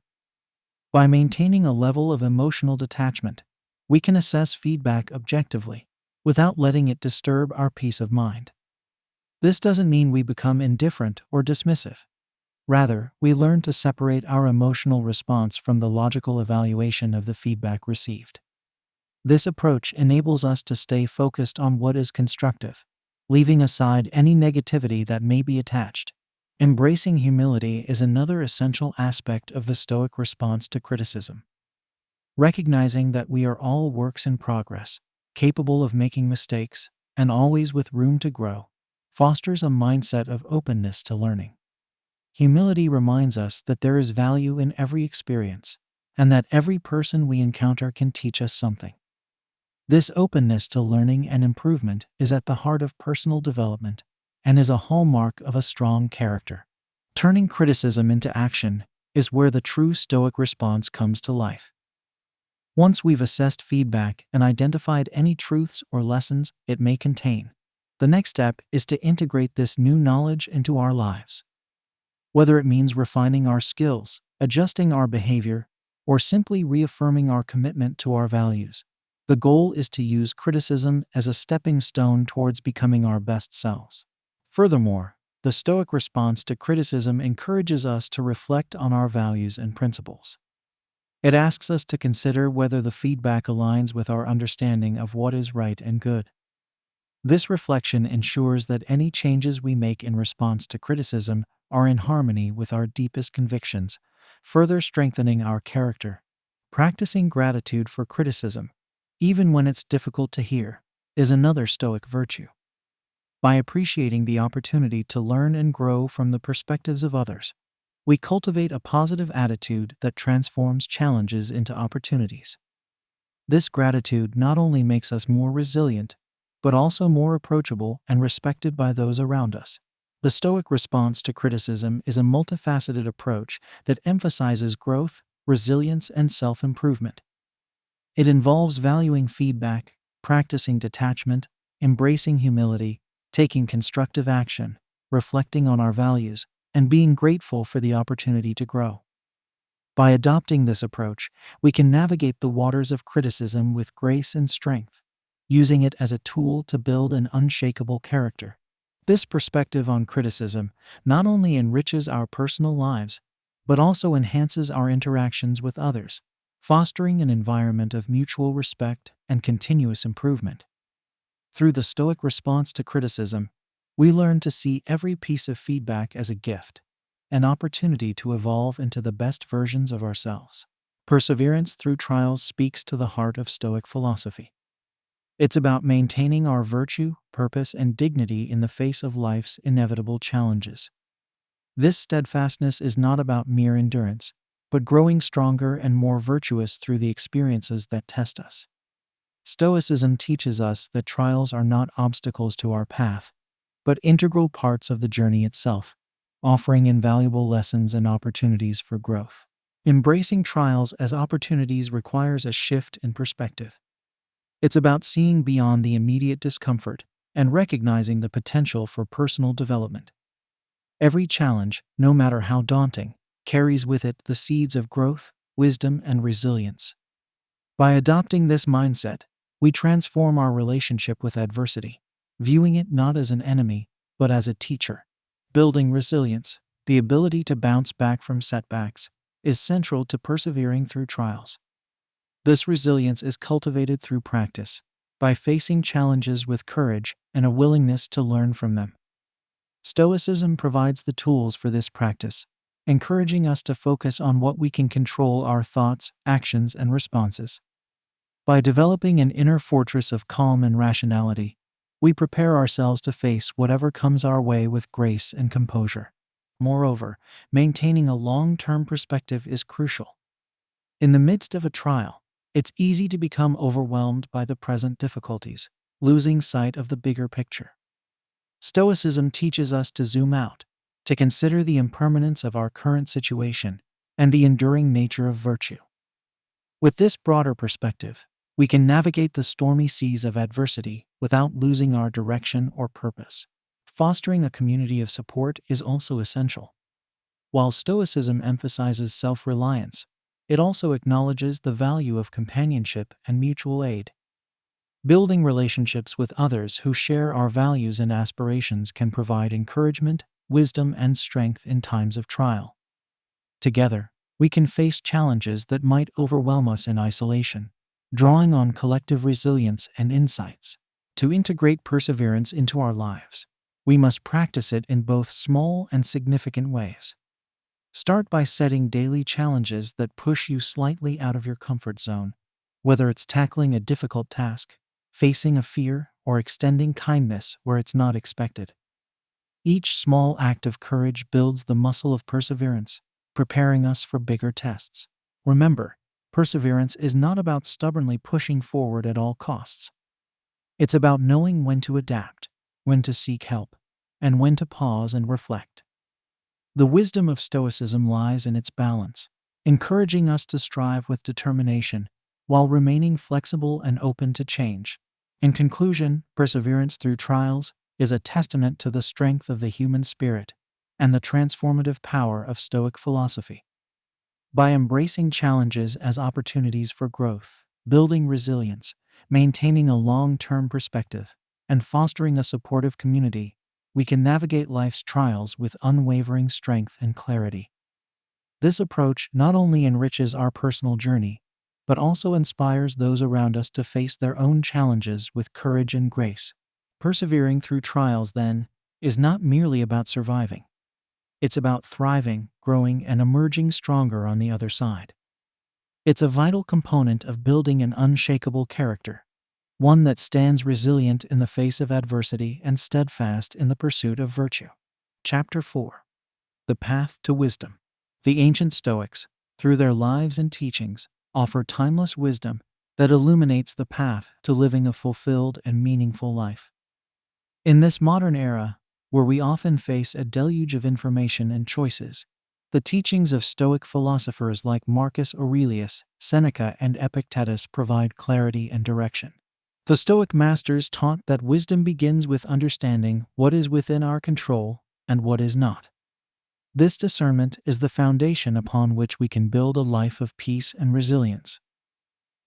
By maintaining a level of emotional detachment, we can assess feedback objectively, without letting it disturb our peace of mind. This doesn't mean we become indifferent or dismissive. Rather, we learn to separate our emotional response from the logical evaluation of the feedback received. This approach enables us to stay focused on what is constructive, leaving aside any negativity that may be attached. Embracing humility is another essential aspect of the Stoic response to criticism. Recognizing that we are all works in progress, capable of making mistakes, and always with room to grow, fosters a mindset of openness to learning. Humility reminds us that there is value in every experience, and that every person we encounter can teach us something. This openness to learning and improvement is at the heart of personal development and is a hallmark of a strong character. Turning criticism into action is where the true Stoic response comes to life. Once we've assessed feedback and identified any truths or lessons it may contain, the next step is to integrate this new knowledge into our lives. Whether it means refining our skills, adjusting our behavior, or simply reaffirming our commitment to our values, the goal is to use criticism as a stepping stone towards becoming our best selves. Furthermore, the Stoic response to criticism encourages us to reflect on our values and principles. It asks us to consider whether the feedback aligns with our understanding of what is right and good. This reflection ensures that any changes we make in response to criticism are in harmony with our deepest convictions, further strengthening our character. Practicing gratitude for criticism, even when it's difficult to hear, is another Stoic virtue. By appreciating the opportunity to learn and grow from the perspectives of others, we cultivate a positive attitude that transforms challenges into opportunities. This gratitude not only makes us more resilient, but also more approachable and respected by those around us. The Stoic response to criticism is a multifaceted approach that emphasizes growth, resilience, and self-improvement. It involves valuing feedback, practicing detachment, embracing humility, taking constructive action, reflecting on our values, and being grateful for the opportunity to grow. By adopting this approach, we can navigate the waters of criticism with grace and strength, using it as a tool to build an unshakable character. This perspective on criticism not only enriches our personal lives, but also enhances our interactions with others, fostering an environment of mutual respect and continuous improvement. Through the Stoic response to criticism, we learn to see every piece of feedback as a gift, an opportunity to evolve into the best versions of ourselves. Perseverance through trials speaks to the heart of Stoic philosophy. It's about maintaining our virtue, purpose, and dignity in the face of life's inevitable challenges. This steadfastness is not about mere endurance, but growing stronger and more virtuous through the experiences that test us. Stoicism teaches us that trials are not obstacles to our path, but integral parts of the journey itself, offering invaluable lessons and opportunities for growth. Embracing trials as opportunities requires a shift in perspective. It's about seeing beyond the immediate discomfort and recognizing the potential for personal development. Every challenge, no matter how daunting, carries with it the seeds of growth, wisdom, and resilience. By adopting this mindset, we transform our relationship with adversity, viewing it not as an enemy, but as a teacher. Building resilience, the ability to bounce back from setbacks, is central to persevering through trials. This resilience is cultivated through practice, by facing challenges with courage and a willingness to learn from them. Stoicism provides the tools for this practice, encouraging us to focus on what we can control: our thoughts, actions, and responses. By developing an inner fortress of calm and rationality, we prepare ourselves to face whatever comes our way with grace and composure. Moreover, maintaining a long-term perspective is crucial. In the midst of a trial, it's easy to become overwhelmed by the present difficulties, losing sight of the bigger picture. Stoicism teaches us to zoom out, to consider the impermanence of our current situation and the enduring nature of virtue. With this broader perspective, we can navigate the stormy seas of adversity without losing our direction or purpose. Fostering a community of support is also essential. While Stoicism emphasizes self-reliance, it also acknowledges the value of companionship and mutual aid. Building relationships with others who share our values and aspirations can provide encouragement, wisdom, and strength in times of trial. Together, we can face challenges that might overwhelm us in isolation, drawing on collective resilience and insights to integrate perseverance into our lives. we must practice it in both small and significant ways. Start by setting daily challenges that push you slightly out of your comfort zone, whether it's tackling a difficult task, facing a fear, or extending kindness where it's not expected. Each small act of courage builds the muscle of perseverance, preparing us for bigger tests. Remember, perseverance is not about stubbornly pushing forward at all costs. It's about knowing when to adapt, when to seek help, and when to pause and reflect. The wisdom of Stoicism lies in its balance, encouraging us to strive with determination while remaining flexible and open to change. In conclusion, perseverance through trials is a testament to the strength of the human spirit and the transformative power of Stoic philosophy. By embracing challenges as opportunities for growth, building resilience, maintaining a long-term perspective, and fostering a supportive community, we can navigate life's trials with unwavering strength and clarity. This approach not only enriches our personal journey, but also inspires those around us to face their own challenges with courage and grace. Persevering through trials, then, is not merely about surviving. It's about thriving, growing, and emerging stronger on the other side. It's a vital component of building an unshakable character, one that stands resilient in the face of adversity and steadfast in the pursuit of virtue. Chapter 4. The Path to Wisdom. The ancient Stoics, through their lives and teachings, offer timeless wisdom that illuminates the path to living a fulfilled and meaningful life. In this modern era, where we often face a deluge of information and choices, the teachings of Stoic philosophers like Marcus Aurelius, Seneca, and Epictetus provide clarity and direction. The Stoic masters taught that wisdom begins with understanding what is within our control and what is not. This discernment is the foundation upon which we can build a life of peace and resilience.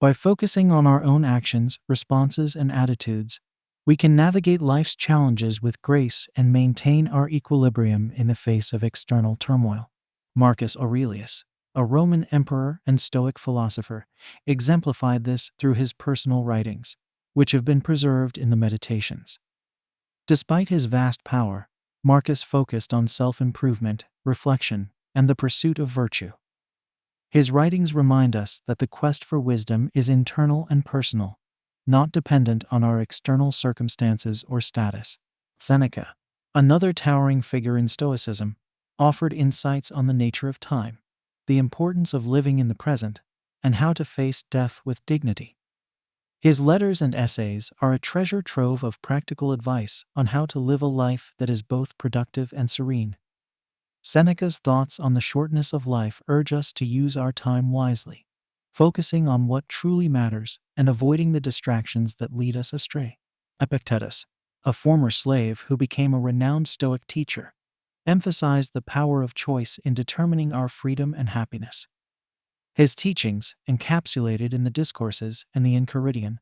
By focusing on our own actions, responses, and attitudes, we can navigate life's challenges with grace and maintain our equilibrium in the face of external turmoil. Marcus Aurelius, a Roman emperor and Stoic philosopher, exemplified this through his personal writings, which have been preserved in the Meditations. Despite his vast power, Marcus focused on self-improvement, reflection, and the pursuit of virtue. His writings remind us that the quest for wisdom is internal and personal, not dependent on our external circumstances or status. Seneca, another towering figure in Stoicism, offered insights on the nature of time, the importance of living in the present, and how to face death with dignity. His letters and essays are a treasure trove of practical advice on how to live a life that is both productive and serene. Seneca's thoughts on the shortness of life urge us to use our time wisely, focusing on what truly matters and avoiding the distractions that lead us astray. Epictetus, a former slave who became a renowned Stoic teacher, emphasized the power of choice in determining our freedom and happiness. His teachings, encapsulated in the Discourses and the Enchiridion,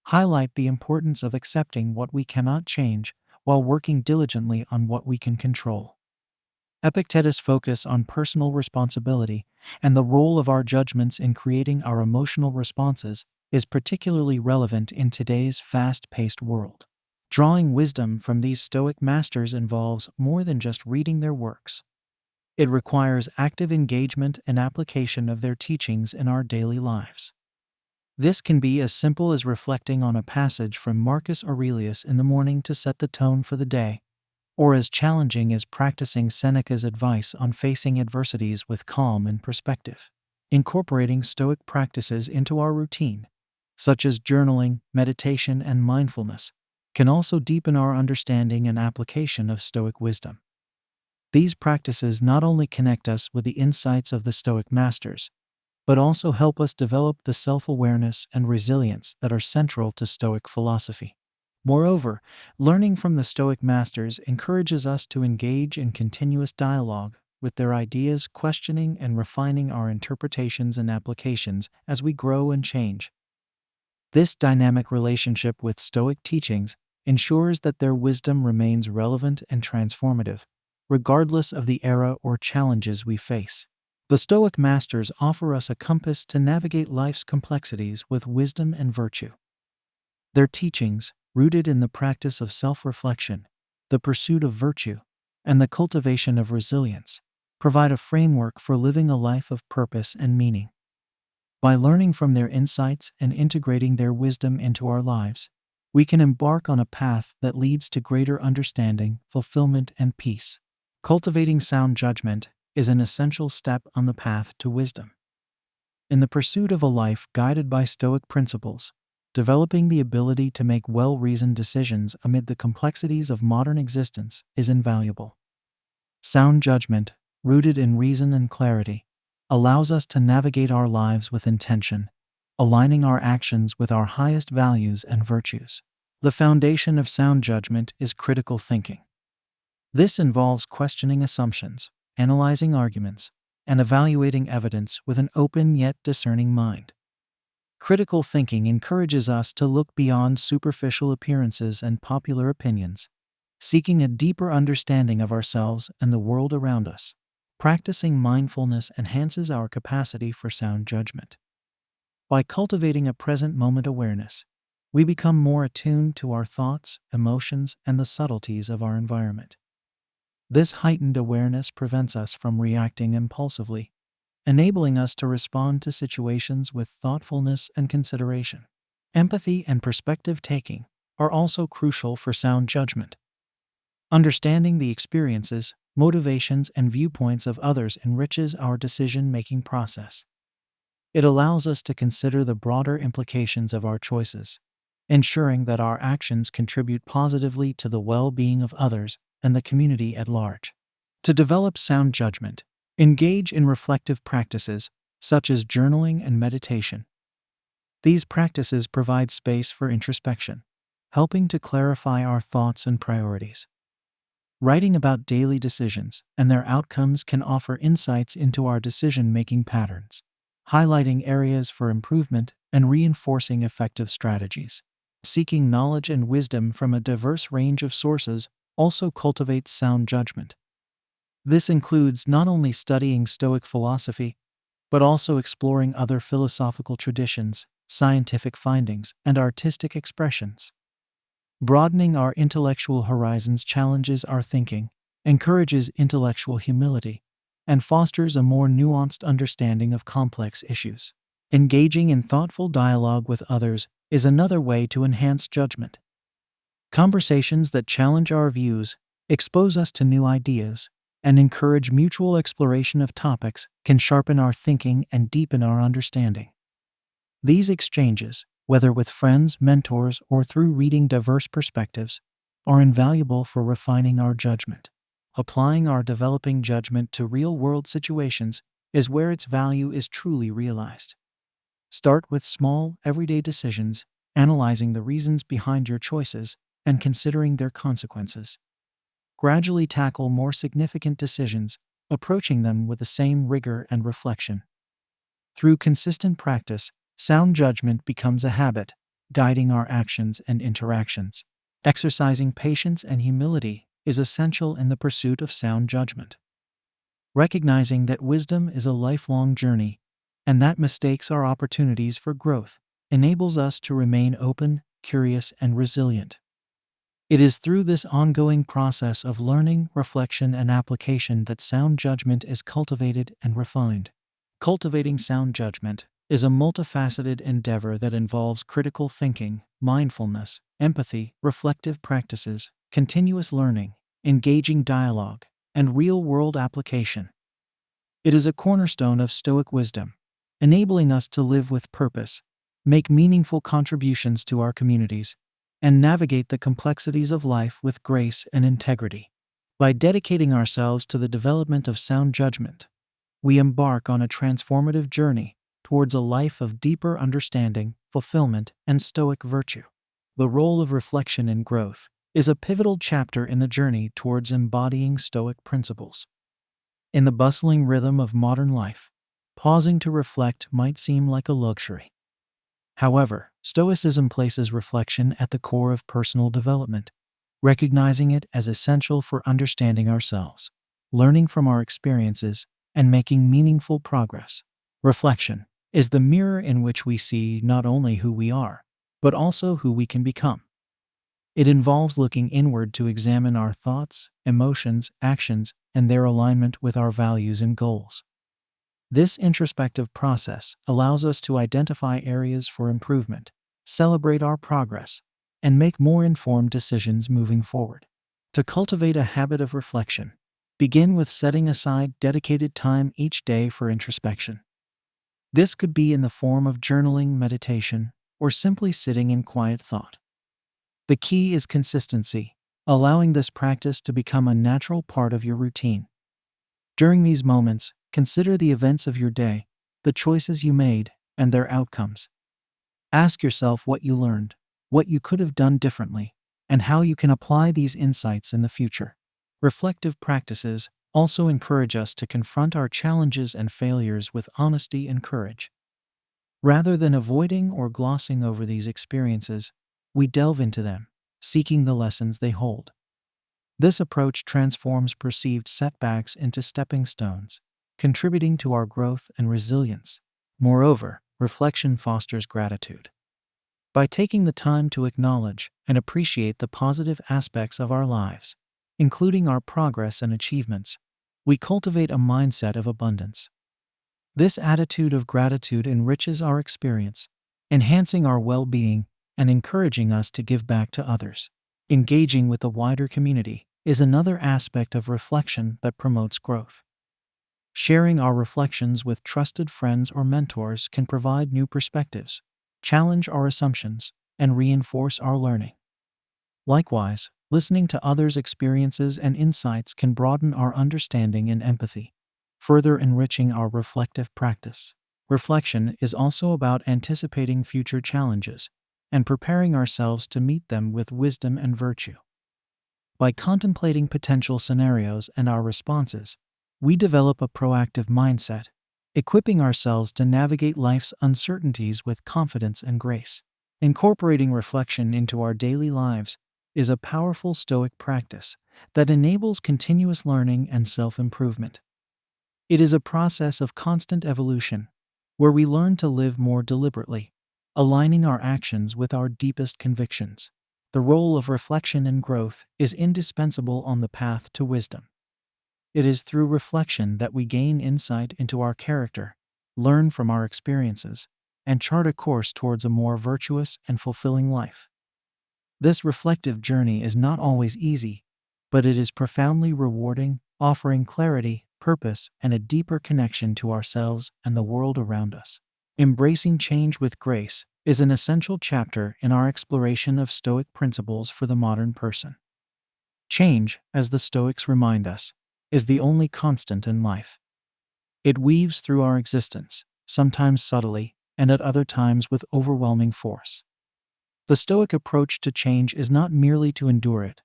highlight the importance of accepting what we cannot change while working diligently on what we can control. Epictetus' focus on personal responsibility and the role of our judgments in creating our emotional responses is particularly relevant in today's fast-paced world. Drawing wisdom from these Stoic masters involves more than just reading their works. It requires active engagement and application of their teachings in our daily lives. This can be as simple as reflecting on a passage from Marcus Aurelius in the morning to set the tone for the day, or as challenging as practicing Seneca's advice on facing adversities with calm and perspective. Incorporating Stoic practices into our routine, such as journaling, meditation, and mindfulness, can also deepen our understanding and application of Stoic wisdom. These practices not only connect us with the insights of the Stoic masters, but also help us develop the self-awareness and resilience that are central to Stoic philosophy. Moreover, learning from the Stoic masters encourages us to engage in continuous dialogue with their ideas, questioning and refining our interpretations and applications as we grow and change. This dynamic relationship with Stoic teachings ensures that their wisdom remains relevant and transformative, regardless of the era or challenges we face. The Stoic masters offer us a compass to navigate life's complexities with wisdom and virtue. Their teachings, rooted in the practice of self-reflection, the pursuit of virtue, and the cultivation of resilience provide a framework for living a life of purpose and meaning. By learning from their insights and integrating their wisdom into our lives, we can embark on a path that leads to greater understanding, fulfillment, and peace. Cultivating sound judgment is an essential step on the path to wisdom. In the pursuit of a life guided by Stoic principles, developing the ability to make well-reasoned decisions amid the complexities of modern existence is invaluable. Sound judgment, rooted in reason and clarity, allows us to navigate our lives with intention, aligning our actions with our highest values and virtues. The foundation of sound judgment is critical thinking. This involves questioning assumptions, analyzing arguments, and evaluating evidence with an open yet discerning mind. Critical thinking encourages us to look beyond superficial appearances and popular opinions, seeking a deeper understanding of ourselves and the world around us. Practicing mindfulness enhances our capacity for sound judgment. By cultivating a present moment awareness, we become more attuned to our thoughts, emotions, and the subtleties of our environment. This heightened awareness prevents us from reacting impulsively, enabling us to respond to situations with thoughtfulness and consideration. Empathy and perspective-taking are also crucial for sound judgment. Understanding the experiences, motivations, and viewpoints of others enriches our decision-making process. It allows us to consider the broader implications of our choices, ensuring that our actions contribute positively to the well-being of others and the community at large. To develop sound judgment, engage in reflective practices such as journaling and meditation. These practices provide space for introspection, helping to clarify our thoughts and priorities. Writing about daily decisions and their outcomes can offer insights into our decision-making patterns, highlighting areas for improvement and reinforcing effective strategies. Seeking knowledge and wisdom from a diverse range of sources also cultivates sound judgment. This includes not only studying Stoic philosophy, but also exploring other philosophical traditions, scientific findings, and artistic expressions. Broadening our intellectual horizons challenges our thinking, encourages intellectual humility, and fosters a more nuanced understanding of complex issues. Engaging in thoughtful dialogue with others is another way to enhance judgment. Conversations that challenge our views, expose us to new ideas, and encourage mutual exploration of topics can sharpen our thinking and deepen our understanding. These exchanges, whether with friends, mentors, or through reading diverse perspectives, are invaluable for refining our judgment. Applying our developing judgment to real-world situations is where its value is truly realized. Start with small, everyday decisions, analyzing the reasons behind your choices and considering their consequences. Gradually tackle more significant decisions, approaching them with the same rigor and reflection. Through consistent practice, sound judgment becomes a habit, guiding our actions and interactions. Exercising patience and humility is essential in the pursuit of sound judgment. Recognizing that wisdom is a lifelong journey and that mistakes are opportunities for growth enables us to remain open, curious, and resilient. It is through this ongoing process of learning, reflection, and application that sound judgment is cultivated and refined. Cultivating sound judgment is a multifaceted endeavor that involves critical thinking, mindfulness, empathy, reflective practices, continuous learning, engaging dialogue, and real-world application. It is a cornerstone of Stoic wisdom, enabling us to live with purpose, make meaningful contributions to our communities, and navigate the complexities of life with grace and integrity. By dedicating ourselves to the development of sound judgment, we embark on a transformative journey towards a life of deeper understanding, fulfillment, and Stoic virtue. The role of reflection and growth is a pivotal chapter in the journey towards embodying Stoic principles. In the bustling rhythm of modern life, pausing to reflect might seem like a luxury. However, Stoicism places reflection at the core of personal development, recognizing it as essential for understanding ourselves, learning from our experiences, and making meaningful progress. Reflection is the mirror in which we see not only who we are, but also who we can become. It involves looking inward to examine our thoughts, emotions, actions, and their alignment with our values and goals. This introspective process allows us to identify areas for improvement, celebrate our progress, and make more informed decisions moving forward. To cultivate a habit of reflection, begin with setting aside dedicated time each day for introspection. This could be in the form of journaling, meditation, or simply sitting in quiet thought. The key is consistency, allowing this practice to become a natural part of your routine. During these moments, consider the events of your day, the choices you made, and their outcomes. Ask yourself what you learned, what you could have done differently, and how you can apply these insights in the future. Reflective practices also encourage us to confront our challenges and failures with honesty and courage. Rather than avoiding or glossing over these experiences, we delve into them, seeking the lessons they hold. This approach transforms perceived setbacks into stepping stones, contributing to our growth and resilience. Moreover, reflection fosters gratitude. By taking the time to acknowledge and appreciate the positive aspects of our lives, including our progress and achievements, we cultivate a mindset of abundance. This attitude of gratitude enriches our experience, enhancing our well-being and encouraging us to give back to others. Engaging with the wider community is another aspect of reflection that promotes growth. Sharing our reflections with trusted friends or mentors can provide new perspectives, challenge our assumptions, and reinforce our learning. Likewise, listening to others' experiences and insights can broaden our understanding and empathy, further enriching our reflective practice. Reflection is also about anticipating future challenges and preparing ourselves to meet them with wisdom and virtue. By contemplating potential scenarios and our responses, we develop a proactive mindset, equipping ourselves to navigate life's uncertainties with confidence and grace. Incorporating reflection into our daily lives is a powerful Stoic practice that enables continuous learning and self-improvement. It is a process of constant evolution, where we learn to live more deliberately, aligning our actions with our deepest convictions. The role of reflection and growth is indispensable on the path to wisdom. It is through reflection that we gain insight into our character, learn from our experiences, and chart a course towards a more virtuous and fulfilling life. This reflective journey is not always easy, but it is profoundly rewarding, offering clarity, purpose, and a deeper connection to ourselves and the world around us. Embracing change with grace is an essential chapter in our exploration of Stoic principles for the modern person. Change, as the Stoics remind us, is the only constant in life. It weaves through our existence, sometimes subtly, and at other times with overwhelming force. The Stoic approach to change is not merely to endure it,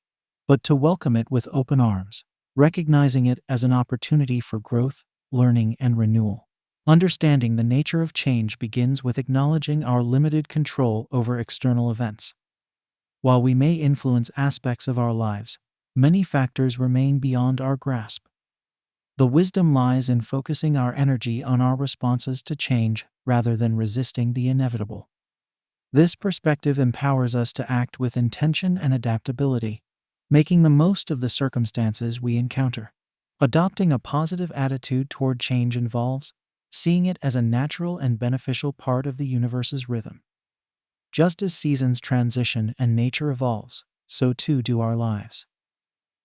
but to welcome it with open arms, recognizing it as an opportunity for growth, learning, and renewal. Understanding the nature of change begins with acknowledging our limited control over external events. While we may influence aspects of our lives, many factors remain beyond our grasp. The wisdom lies in focusing our energy on our responses to change rather than resisting the inevitable. This perspective empowers us to act with intention and adaptability, making the most of the circumstances we encounter. Adopting a positive attitude toward change involves seeing it as a natural and beneficial part of the universe's rhythm. Just as seasons transition and nature evolves, so too do our lives.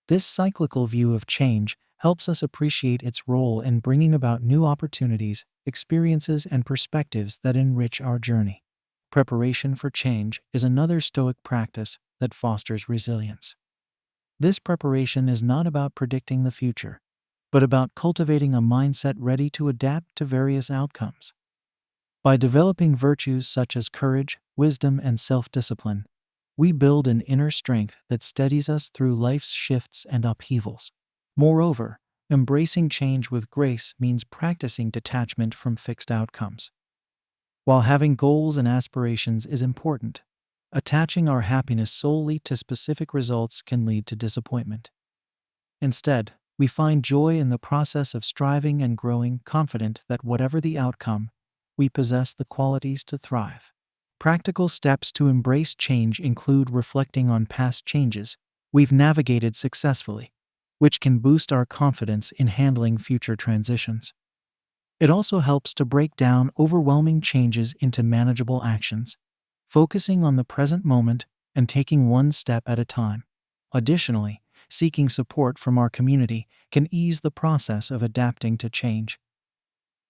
This cyclical view of change helps us appreciate its role in bringing about new opportunities, experiences, and perspectives that enrich our journey. Preparation for change is another Stoic practice that fosters resilience. This preparation is not about predicting the future, but about cultivating a mindset ready to adapt to various outcomes. By developing virtues such as courage, wisdom, and self-discipline, we build an inner strength that steadies us through life's shifts and upheavals. Moreover, embracing change with grace means practicing detachment from fixed outcomes. While having goals and aspirations is important, attaching our happiness solely to specific results can lead to disappointment. Instead, we find joy in the process of striving and growing, confident that whatever the outcome, we possess the qualities to thrive. Practical steps to embrace change include reflecting on past changes we've navigated successfully, which can boost our confidence in handling future transitions. It also helps to break down overwhelming changes into manageable actions, focusing on the present moment and taking one step at a time. Additionally, seeking support from our community can ease the process of adapting to change.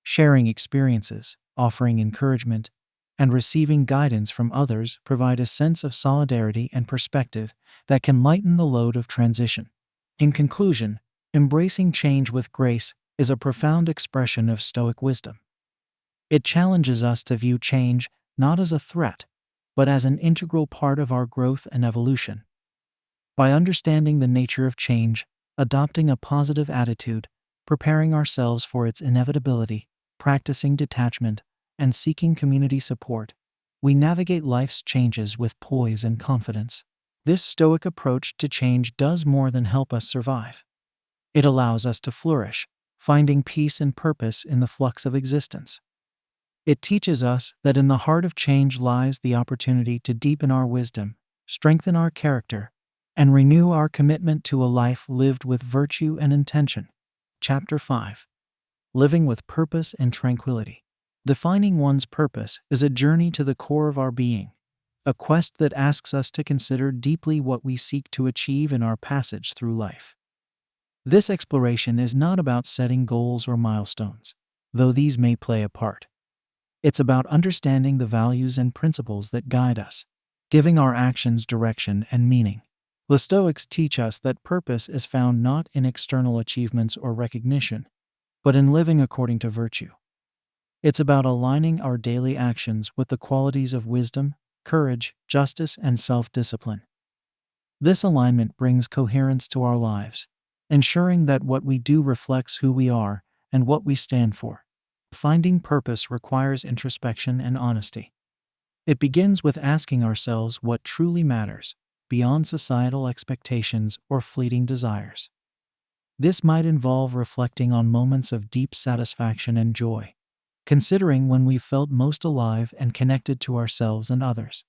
Sharing experiences, offering encouragement, and receiving guidance from others provide a sense of solidarity and perspective that can lighten the load of transition. In conclusion, embracing change with grace is a profound expression of Stoic wisdom. It challenges us to view change not as a threat, but as an integral part of our growth and evolution. By understanding the nature of change, adopting a positive attitude, preparing ourselves for its inevitability, practicing detachment, and seeking community support, we navigate life's changes with poise and confidence. This Stoic approach to change does more than help us survive. It allows us to flourish, finding peace and purpose in the flux of existence. It teaches us that in the heart of change lies the opportunity to deepen our wisdom, strengthen our character, and renew our commitment to a life lived with virtue and intention. Chapter 5. Living with Purpose and Tranquility. Defining one's purpose is a journey to the core of our being, a quest that asks us to consider deeply what we seek to achieve in our passage through life. This exploration is not about setting goals or milestones, though these may play a part. It's about understanding the values and principles that guide us, giving our actions direction and meaning. The Stoics teach us that purpose is found not in external achievements or recognition, but in living according to virtue. It's about aligning our daily actions with the qualities of wisdom, courage, justice, and self-discipline. This alignment brings coherence to our lives, ensuring that what we do reflects who we are and what we stand for. Finding purpose requires introspection and honesty. It begins with asking ourselves what truly matters, beyond societal expectations or fleeting desires. This might involve reflecting on moments of deep satisfaction and joy, considering when we felt most alive and connected to ourselves and others.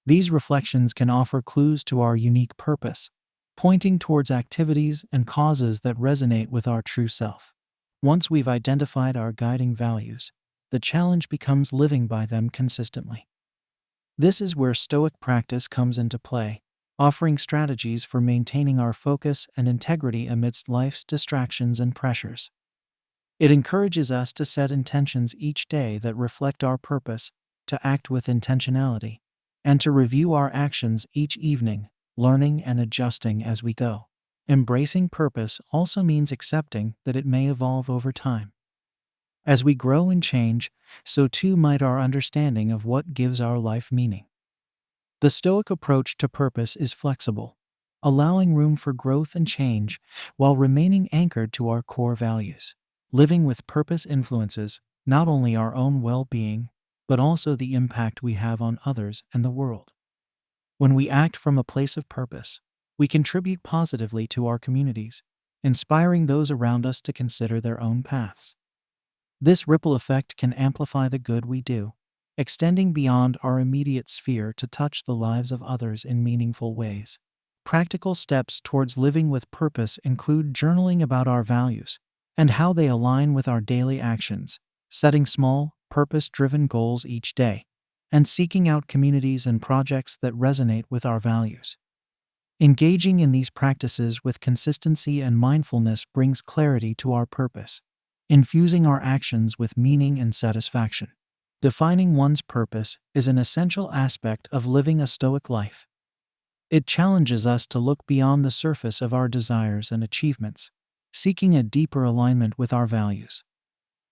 These reflections can offer clues to our unique purpose, pointing towards activities and causes that resonate with our true self. Once we've identified our guiding values, the challenge becomes living by them consistently. This is where Stoic practice comes into play, offering strategies for maintaining our focus and integrity amidst life's distractions and pressures. It encourages us to set intentions each day that reflect our purpose, to act with intentionality, and to review our actions each evening, learning and adjusting as we go. Embracing purpose also means accepting that it may evolve over time. As we grow and change, so too might our understanding of what gives our life meaning. The Stoic approach to purpose is flexible, allowing room for growth and change while remaining anchored to our core values. Living with purpose influences not only our own well-being, but also the impact we have on others and the world. When we act from a place of purpose, we contribute positively to our communities, inspiring those around us to consider their own paths. This ripple effect can amplify the good we do, extending beyond our immediate sphere to touch the lives of others in meaningful ways. Practical steps towards living with purpose include journaling about our values and how they align with our daily actions, setting small, purpose-driven goals each day, and seeking out communities and projects that resonate with our values. Engaging in these practices with consistency and mindfulness brings clarity to our purpose, infusing our actions with meaning and satisfaction. Defining one's purpose is an essential aspect of living a Stoic life. It challenges us to look beyond the surface of our desires and achievements, seeking a deeper alignment with our values.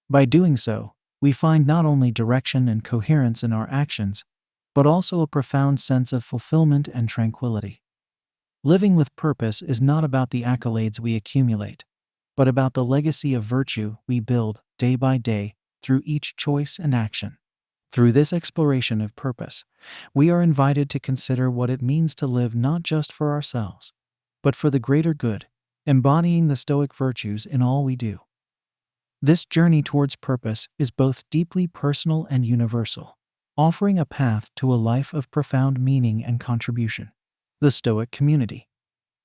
By doing so, we find not only direction and coherence in our actions, but also a profound sense of fulfillment and tranquility. Living with purpose is not about the accolades we accumulate, but about the legacy of virtue we build day by day through each choice and action. Through this exploration of purpose, we are invited to consider what it means to live not just for ourselves, but for the greater good, embodying the Stoic virtues in all we do. This journey towards purpose is both deeply personal and universal. offering a path to a life of profound meaning and contribution. The Stoic community.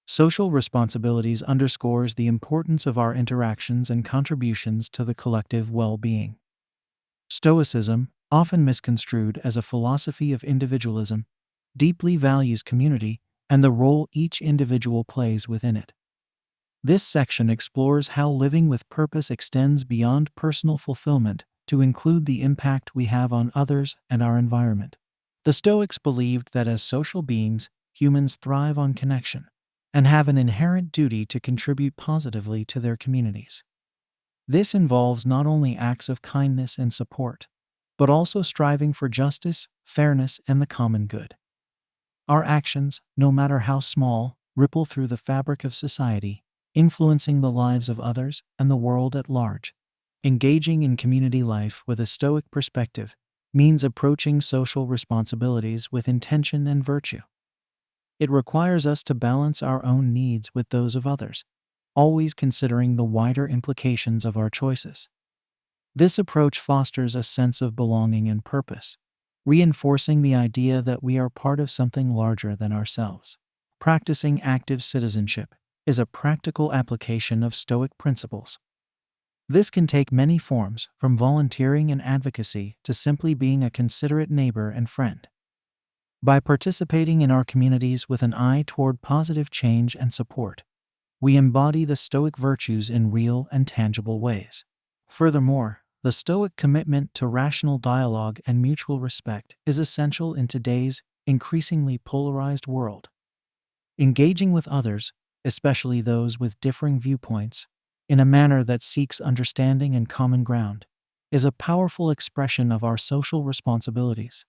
Social responsibilities underscores the importance of our interactions and contributions to the collective well-being. Stoicism, often misconstrued as a philosophy of individualism, deeply values community and the role each individual plays within it. This section explores how living with purpose extends beyond personal fulfillment to include the impact we have on others and our environment. The Stoics believed that as social beings, humans thrive on connection and have an inherent duty to contribute positively to their communities. This involves not only acts of kindness and support, but also striving for justice, fairness, and the common good. Our actions, no matter how small, ripple through the fabric of society, influencing the lives of others and the world at large. Engaging in community life with a Stoic perspective means approaching social responsibilities with intention and virtue. It requires us to balance our own needs with those of others, always considering the wider implications of our choices. This approach fosters a sense of belonging and purpose, reinforcing the idea that we are part of something larger than ourselves. Practicing active citizenship is a practical application of Stoic principles. This can take many forms, from volunteering and advocacy to simply being a considerate neighbor and friend. By participating in our communities with an eye toward positive change and support, we embody the Stoic virtues in real and tangible ways. Furthermore, the Stoic commitment to rational dialogue and mutual respect is essential in today's increasingly polarized world. Engaging with others, especially those with differing viewpoints, in a manner that seeks understanding and common ground, is a powerful expression of our social responsibilities.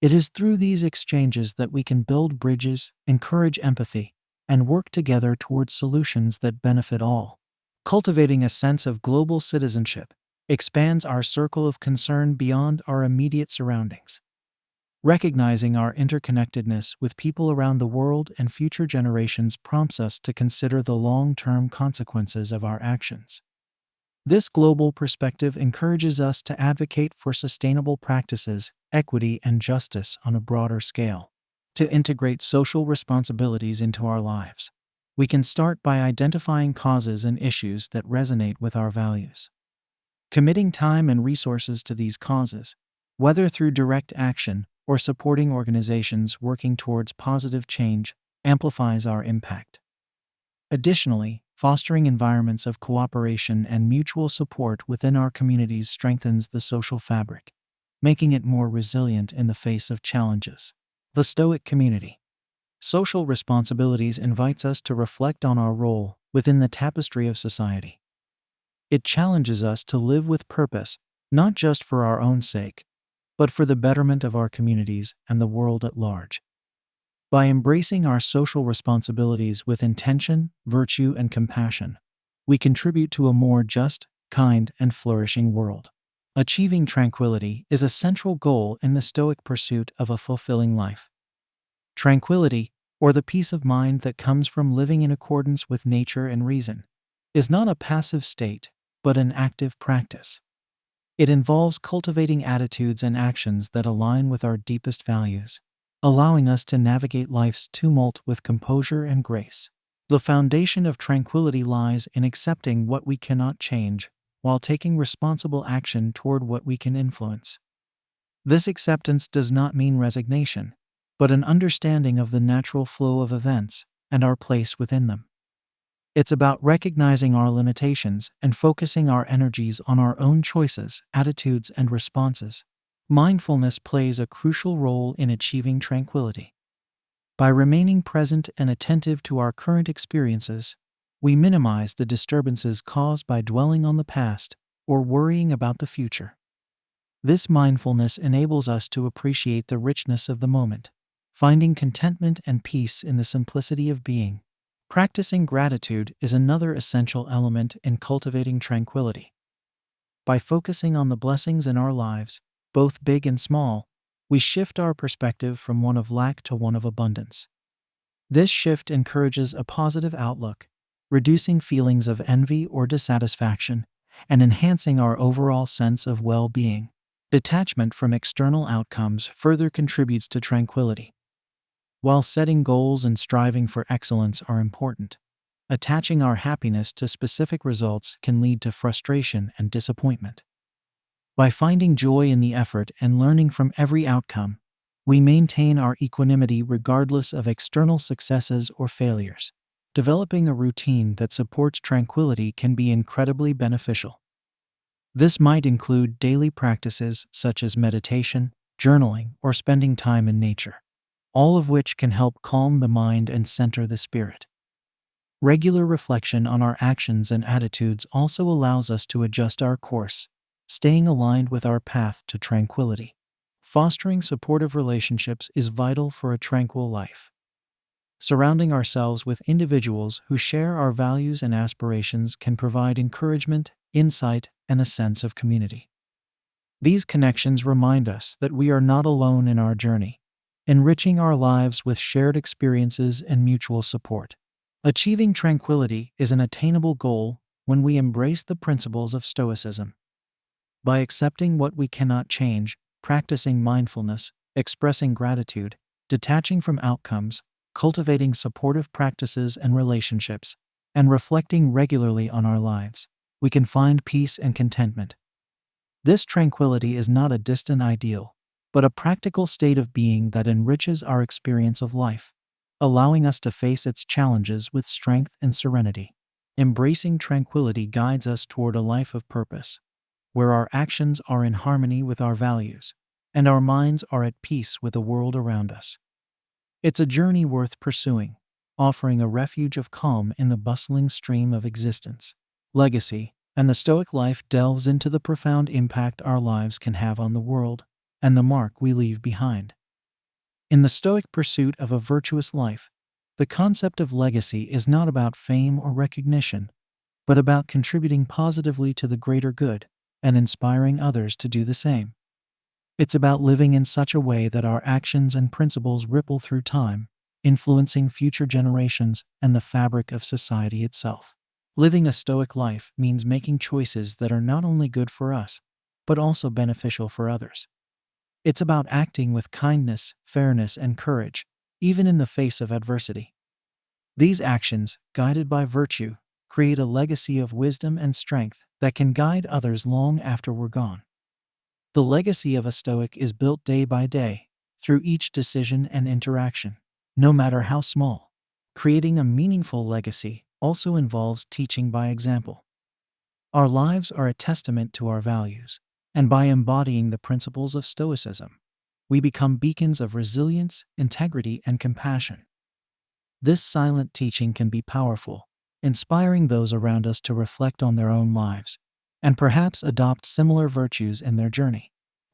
It is through these exchanges that we can build bridges, encourage empathy, and work together towards solutions that benefit all. Cultivating a sense of global citizenship expands our circle of concern beyond our immediate surroundings. Recognizing our interconnectedness with people around the world and future generations prompts us to consider the long-term consequences of our actions. This global perspective encourages us to advocate for sustainable practices, equity, and justice on a broader scale. To integrate social responsibilities into our lives, we can start by identifying causes and issues that resonate with our values. Committing time and resources to these causes, whether through direct action or supporting organizations working towards positive change, amplifies our impact. Additionally, fostering environments of cooperation and mutual support within our communities strengthens the social fabric, making it more resilient in the face of challenges. The Stoic community. Social responsibilities invites us to reflect on our role within the tapestry of society. It challenges us to live with purpose, not just for our own sake, but for the betterment of our communities and the world at large. By embracing our social responsibilities with intention, virtue, and compassion, we contribute to a more just, kind, and flourishing world. Achieving tranquility is a central goal in the Stoic pursuit of a fulfilling life. Tranquility, or the peace of mind that comes from living in accordance with nature and reason, is not a passive state, but an active practice. It involves cultivating attitudes and actions that align with our deepest values, allowing us to navigate life's tumult with composure and grace. The foundation of tranquility lies in accepting what we cannot change, while taking responsible action toward what we can influence. This acceptance does not mean resignation, but an understanding of the natural flow of events and our place within them. It's about recognizing our limitations and focusing our energies on our own choices, attitudes, and responses. Mindfulness plays a crucial role in achieving tranquility. By remaining present and attentive to our current experiences, we minimize the disturbances caused by dwelling on the past or worrying about the future. This mindfulness enables us to appreciate the richness of the moment, finding contentment and peace in the simplicity of being. Practicing gratitude is another essential element in cultivating tranquility. By focusing on the blessings in our lives, both big and small, we shift our perspective from one of lack to one of abundance. This shift encourages a positive outlook, reducing feelings of envy or dissatisfaction, and enhancing our overall sense of well-being. Detachment from external outcomes further contributes to tranquility. While setting goals and striving for excellence are important, attaching our happiness to specific results can lead to frustration and disappointment. By finding joy in the effort and learning from every outcome, we maintain our equanimity regardless of external successes or failures. Developing a routine that supports tranquility can be incredibly beneficial. This might include daily practices such as meditation, journaling, or spending time in nature, all of which can help calm the mind and center the spirit. Regular reflection on our actions and attitudes also allows us to adjust our course, staying aligned with our path to tranquility. Fostering supportive relationships is vital for a tranquil life. Surrounding ourselves with individuals who share our values and aspirations can provide encouragement, insight, and a sense of community. These connections remind us that we are not alone in our journey, enriching our lives with shared experiences and mutual support. Achieving tranquility is an attainable goal when we embrace the principles of Stoicism. By accepting what we cannot change, practicing mindfulness, expressing gratitude, detaching from outcomes, cultivating supportive practices and relationships, and reflecting regularly on our lives, we can find peace and contentment. This tranquility is not a distant ideal, but a practical state of being that enriches our experience of life, allowing us to face its challenges with strength and serenity. Embracing tranquility guides us toward a life of purpose, where our actions are in harmony with our values, and our minds are at peace with the world around us. It's a journey worth pursuing, offering a refuge of calm in the bustling stream of existence. Legacy and the Stoic life delves into the profound impact our lives can have on the world and the mark we leave behind. In the Stoic pursuit of a virtuous life, the concept of legacy is not about fame or recognition, but about contributing positively to the greater good and inspiring others to do the same. It's about living in such a way that our actions and principles ripple through time, influencing future generations and the fabric of society itself. Living a Stoic life means making choices that are not only good for us, but also beneficial for others. It's about acting with kindness, fairness, and courage, even in the face of adversity. These actions, guided by virtue, create a legacy of wisdom and strength that can guide others long after we're gone. The legacy of a Stoic is built day by day, through each decision and interaction, no matter how small. Creating a meaningful legacy also involves teaching by example. Our lives are a testament to our values, and by embodying the principles of Stoicism, we become beacons of resilience, integrity, and compassion. This silent teaching can be powerful, inspiring those around us to reflect on their own lives and perhaps adopt similar virtues in their journey.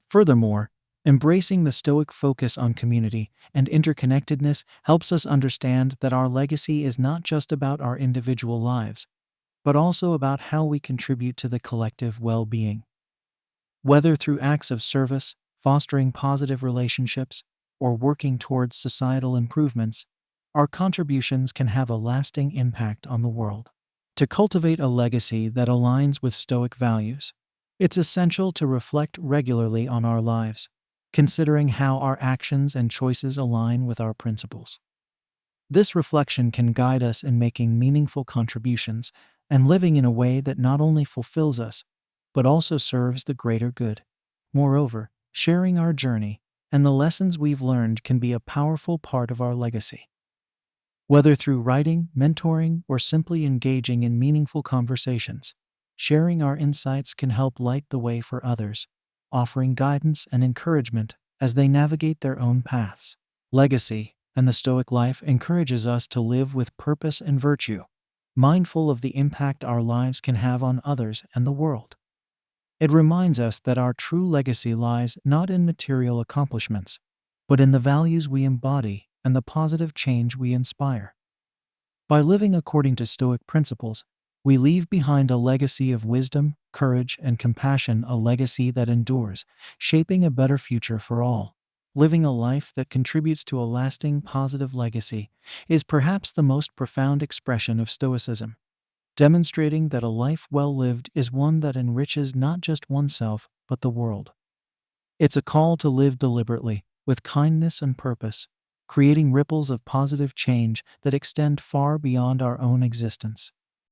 Furthermore, embracing the Stoic focus on community and interconnectedness helps us understand that our legacy is not just about our individual lives, but also about how we contribute to the collective well-being. Whether through acts of service, fostering positive relationships, or working towards societal improvements, our contributions can have a lasting impact on the world. To cultivate a legacy that aligns with Stoic values, it's essential to reflect regularly on our lives, considering how our actions and choices align with our principles. This reflection can guide us in making meaningful contributions and living in a way that not only fulfills us, but also serves the greater good. Moreover, sharing our journey and the lessons we've learned can be a powerful part of our legacy. Whether through writing, mentoring, or simply engaging in meaningful conversations, sharing our insights can help light the way for others, offering guidance and encouragement as they navigate their own paths. Legacy and the Stoic life encourages us to live with purpose and virtue, mindful of the impact our lives can have on others and the world. It reminds us that our true legacy lies not in material accomplishments, but in the values we embody and the positive change we inspire. By living according to Stoic principles, we leave behind a legacy of wisdom, courage, and compassion, a legacy that endures, shaping a better future for all. Living a life that contributes to a lasting positive legacy is perhaps the most profound expression of Stoicism, demonstrating that a life well lived is one that enriches not just oneself, but the world. It's a call to live deliberately, with kindness and purpose, creating ripples of positive change that extend far beyond our own existence.